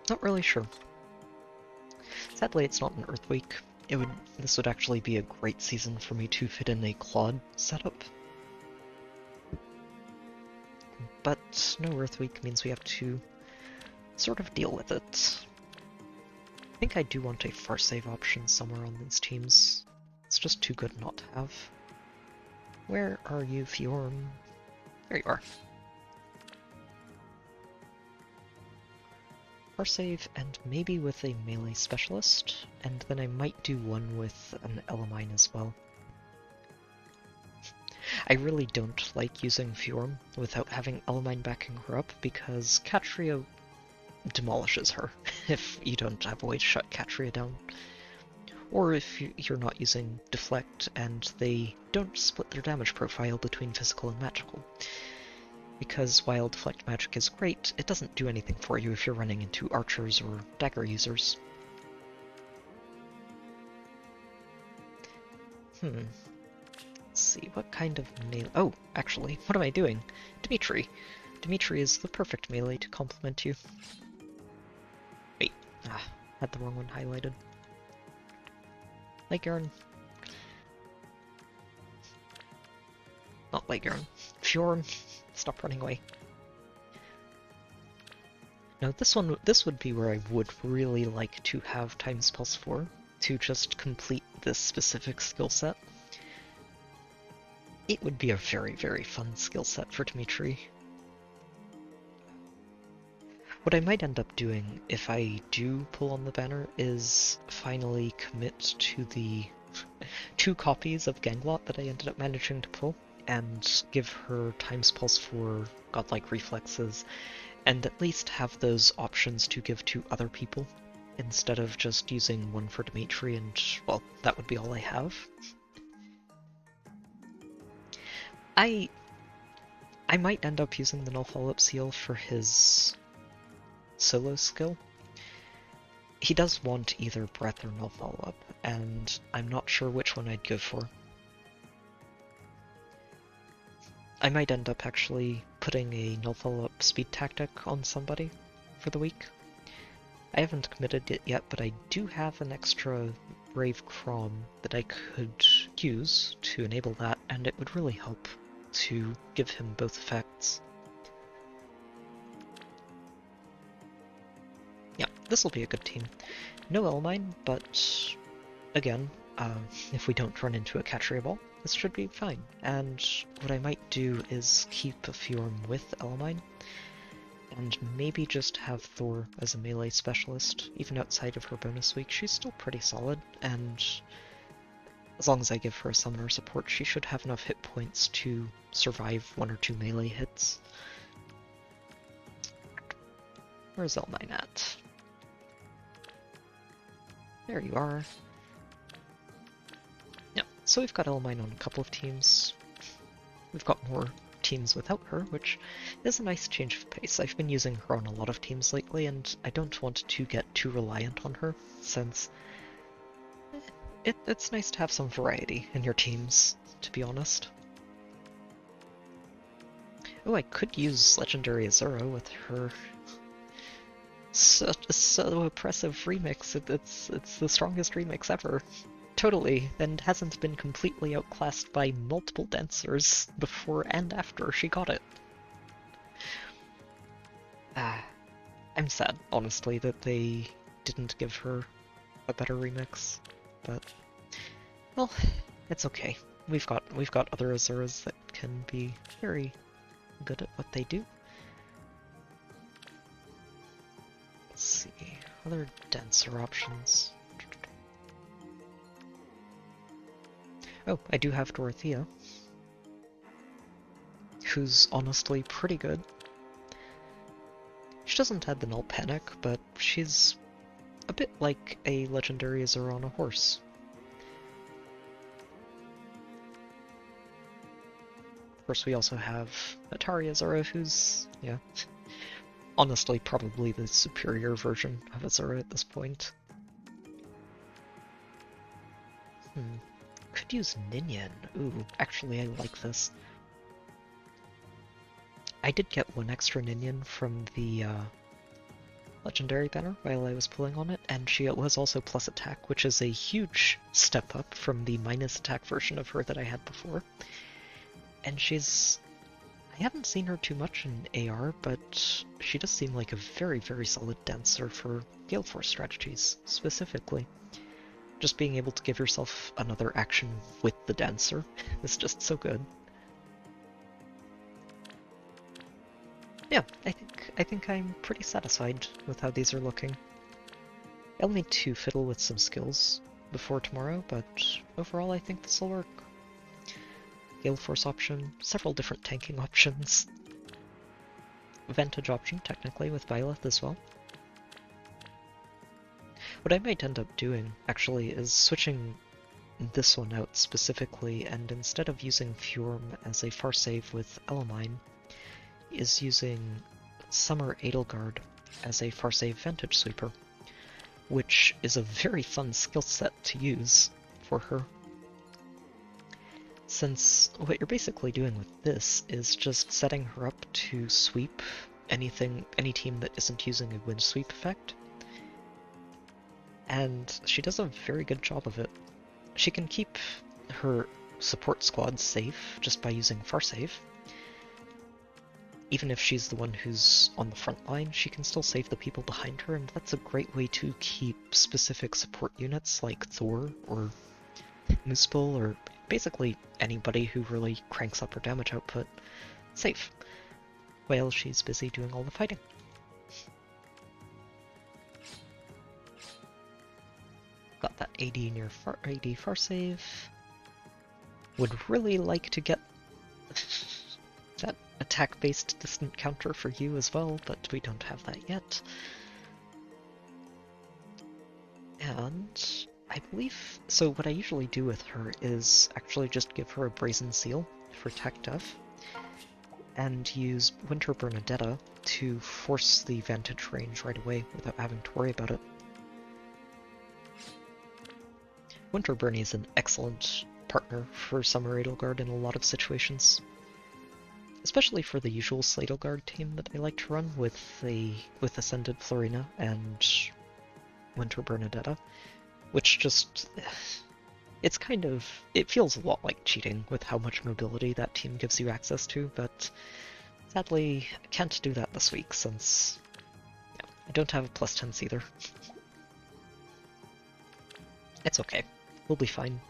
Not really sure. Sadly, it's not an Earth Week. This would actually be a great season for me to fit in a Claude setup. But no Earth Week means we have to sort of deal with it. I think I do want a far save option somewhere on these teams. It's just too good not to have. Where are you, Fjorm? There you are. Car save, and maybe with a melee specialist, and then I might do one with an Elamine as well. I really don't like using Fjorm without having Elamine backing her up, because Catria demolishes her if you don't have a way to shut Catria down. Or if you're not using Deflect and they don't split their damage profile between physical and magical. Because while Deflect magic is great, it doesn't do anything for you if you're running into archers or dagger users. Let's see, what kind of melee... Oh, actually, what am I doing? Dimitri. Dimitri is the perfect melee to complement you. Wait, had the wrong one highlighted. Leghorn. Not Leghorn. Fjorm. Stop running away. Now this would be where I would really like to have Times Pulse 4 to just complete this specific skill set. It would be a very, very fun skill set for Dimitri. What I might end up doing if I do pull on the banner is finally commit to the 2 copies of Ganglot that I ended up managing to pull, and give her Times Pulse 4 godlike reflexes, and at least have those options to give to other people, instead of just using one for Dimitri and, well, that would be all I have. I might end up using the Null Follow-Up Seal for his solo skill. He does want either Breath or Null Follow-Up, and I'm not sure which one I'd go for. I might end up actually putting a Null Follow-Up speed tactic on somebody for the week. I haven't committed it yet, but I do have an extra Brave Crom that I could use to enable that, and it would really help to give him both effects. Yeah, this will be a good team. No Elamine, but again, if we don't run into a Catria ball, this should be fine. And what I might do is keep a Fjorm with Elamine, and maybe just have Thor as a melee specialist. Even outside of her bonus week, she's still pretty solid, and as long as I give her a summoner support, she should have enough hit points to survive 1 or 2 melee hits. Where's Elamine at? There you are. Yeah, so we've got Elamine on a couple of teams. We've got more teams without her, which is a nice change of pace. I've been using her on a lot of teams lately, and I don't want to get too reliant on her, since it's nice to have some variety in your teams, to be honest. Oh, I could use Legendary Azura with her so oppressive remix. It's the strongest remix ever. Totally, and hasn't been completely outclassed by multiple dancers before and after she got it. I'm sad, honestly, that they didn't give her a better remix, but well, it's okay. We've got other Azuras that can be very good at what they do. Let's see, other dancer options. Oh, I do have Dorothea, who's honestly pretty good. She doesn't have the Null Panic, but she's a bit like a Legendary Azura on a horse. Of course, we also have Atari Azura, who's, yeah, honestly probably the superior version of Azura at this point. Could use Ninian. Ooh, actually I like this. I did get 1 extra Ninian from the Legendary banner while I was pulling on it, and she was also plus attack, which is a huge step up from the minus attack version of her that I had before. And she's... I haven't seen her too much in AR, but she does seem like a very, very solid dancer for Gale Force strategies, specifically. Just being able to give yourself another action with the dancer is just so good. Yeah, I think I'm pretty satisfied with how these are looking. I'll need to fiddle with some skills before tomorrow, but overall I think this will work. Gale Force option, several different tanking options. Vantage option, technically, with Byleth as well. What I might end up doing, actually, is switching this one out specifically, and instead of using Fjorm as a far save with Elamine, is using Summer Edelgard as a far save Vantage Sweeper, which is a very fun skill set to use for her. Since what you're basically doing with this is just setting her up to sweep any team that isn't using a wind sweep effect, and she does a very good job of it. She can keep her support squad safe just by using far save. Even if she's the one who's on the front line, she can still save the people behind her, and that's a great way to keep specific support units like Thor or Mooseball, or basically anybody who really cranks up her damage output, safe, while she's busy doing all the fighting. Got that AD far save. Would really like to get that attack-based distant counter for you as well, but we don't have that yet. And I believe, so what I usually do with her is actually just give her a Brazen Seal for Tech Def, and use Winter Bernadetta to force the Vantage range right away without having to worry about it. Winter Bernie is an excellent partner for Summer Edelgard in a lot of situations. Especially for the usual Sladelgard team that I like to run with Ascended Florina and Winter Bernadetta, which just, it feels a lot like cheating with how much mobility that team gives you access to, but sadly I can't do that this week since I don't have a +10s either. It's okay, we'll be fine.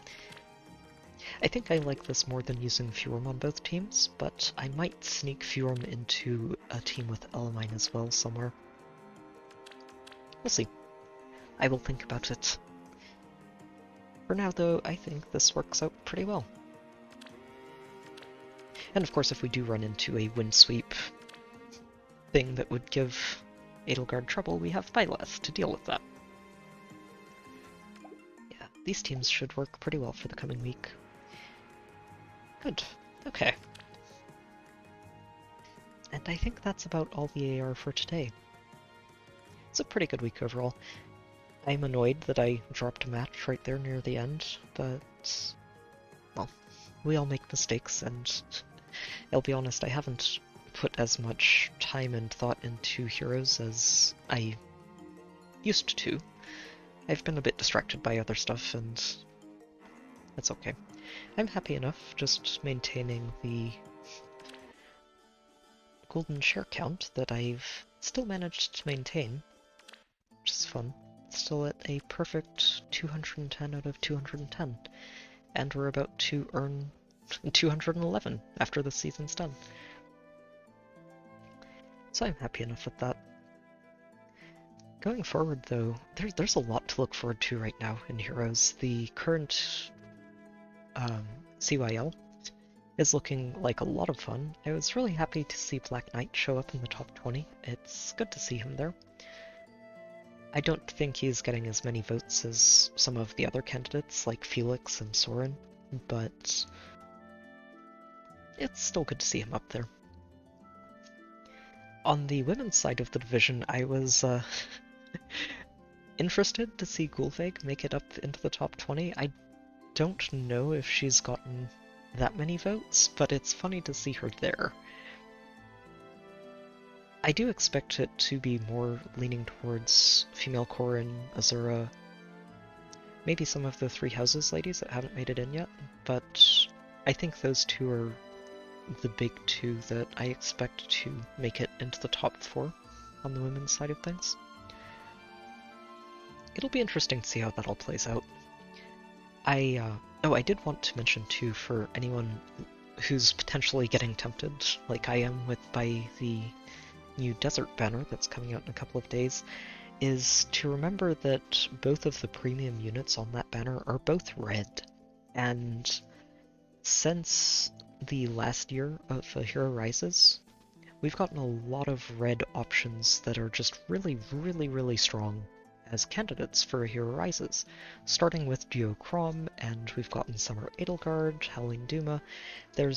I think I like this more than using Fjorm on both teams, but I might sneak Fjorm into a team with Elamine as well somewhere. We'll see. I will think about it. For now, though, I think this works out pretty well. And of course, if we do run into a wind sweep thing that would give Edelgard trouble, we have Byleth to deal with that. Yeah, these teams should work pretty well for the coming week. Good. Okay. And I think that's about all the AR for today. It's a pretty good week overall. I'm annoyed that I dropped a match right there near the end, but, well, we all make mistakes, and I'll be honest, I haven't put as much time and thought into heroes as I used to. I've been a bit distracted by other stuff, and that's okay. I'm happy enough just maintaining the golden share count that I've still managed to maintain, which is fun. It's still at a perfect 210 out of 210, and we're about to earn 211 after the season's done. So I'm happy enough with that. Going forward, though, there's a lot to look forward to right now in Heroes. The current CYL is looking like a lot of fun. I was really happy to see Black Knight show up in the top 20. It's good to see him there. I don't think he's getting as many votes as some of the other candidates like Felix and Soren, but it's still good to see him up there. On the women's side of the division, I was interested to see Gulveig make it up into the top 20. I don't know if she's gotten that many votes, but it's funny to see her there. I do expect it to be more leaning towards female Corrin, Azura, maybe some of the Three Houses ladies that haven't made it in yet, but I think those two are the big two that I expect to make it into the top 4 on the women's side of things. It'll be interesting to see how that all plays out. I did want to mention too, for anyone who's potentially getting tempted, like I am, by the new desert banner that's coming out in a couple of days, is to remember that both of the premium units on that banner are both red. And since the last year of A Hero Rises, we've gotten a lot of red options that are just really, really, really strong as candidates for A Hero Rises, starting with Duo Crom, and we've gotten Summer Edelgard, Howling Duma. There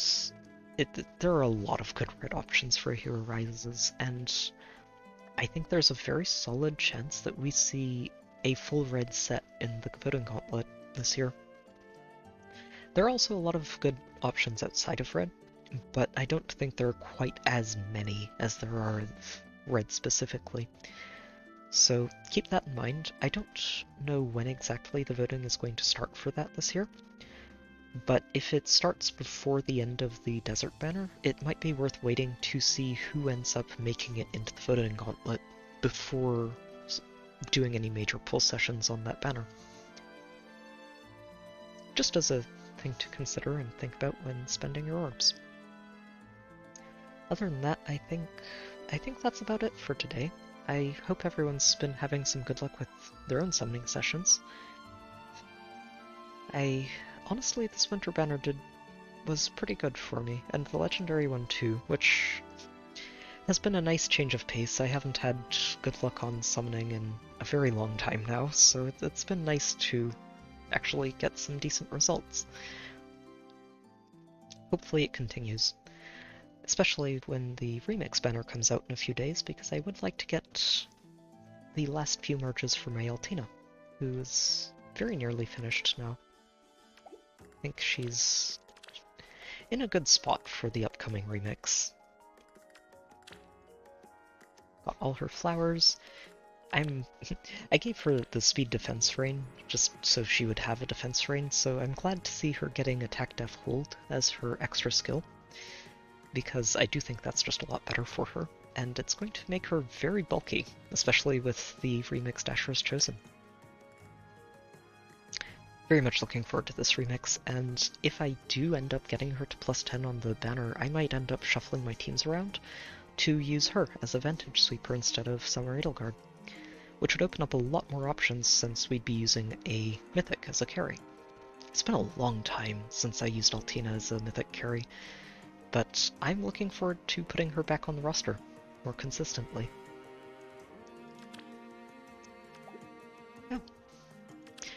are a lot of good red options for A Hero Rises, and I think there's a very solid chance that we see a full red set in the voting gauntlet this year. There are also a lot of good options outside of red, but I don't think there are quite as many as there are of red specifically. So keep that in mind. I don't know when exactly the voting is going to start for that this year, but if it starts before the end of the desert banner, it might be worth waiting to see who ends up making it into the voting gauntlet before doing any major pull sessions on that banner. Just as a thing to consider and think about when spending your orbs. Other than that, I think that's about it for today. I hope everyone's been having some good luck with their own summoning sessions. Honestly, this winter banner was pretty good for me, and the legendary one too, which has been a nice change of pace. I haven't had good luck on summoning in a very long time now, so it's been nice to actually get some decent results. Hopefully it continues, especially when the remix banner comes out in a few days, because I would like to get the last few merges for my Altina, who is very nearly finished now. I think she's in a good spot for the upcoming remix. Got all her flowers. I gave her the speed defense rain just so she would have a defense rain, so I'm glad to see her getting attack def hold as her extra skill, because I do think that's just a lot better for her, and it's going to make her very bulky, especially with the remixed Asher's Chosen. Very much looking forward to this remix, and if I do end up getting her to +10 on the banner, I might end up shuffling my teams around to use her as a Vantage Sweeper instead of Summer Edelgard, which would open up a lot more options since we'd be using a Mythic as a carry. It's been a long time since I used Altina as a Mythic carry, but I'm looking forward to putting her back on the roster more consistently. Yeah.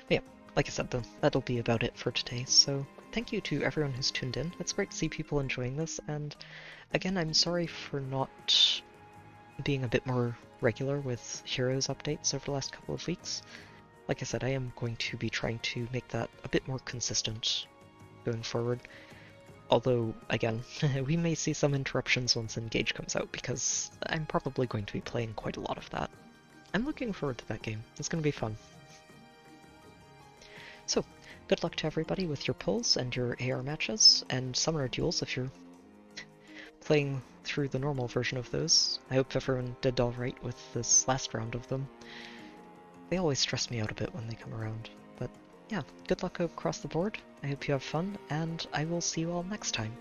But yeah, like I said, that'll be about it for today, so thank you to everyone who's tuned in. It's great to see people enjoying this, and again, I'm sorry for not being a bit more regular with Heroes updates over the last couple of weeks. Like I said, I am going to be trying to make that a bit more consistent going forward. Although, again, we may see some interruptions once Engage comes out, because I'm probably going to be playing quite a lot of that. I'm looking forward to that game. It's going to be fun. So, good luck to everybody with your pulls and your AR matches, and Summoner Duels if you're playing through the normal version of those. I hope everyone did alright with this last round of them. They always stress me out a bit when they come around. But yeah, good luck across the board. I hope you have fun, and I will see you all next time.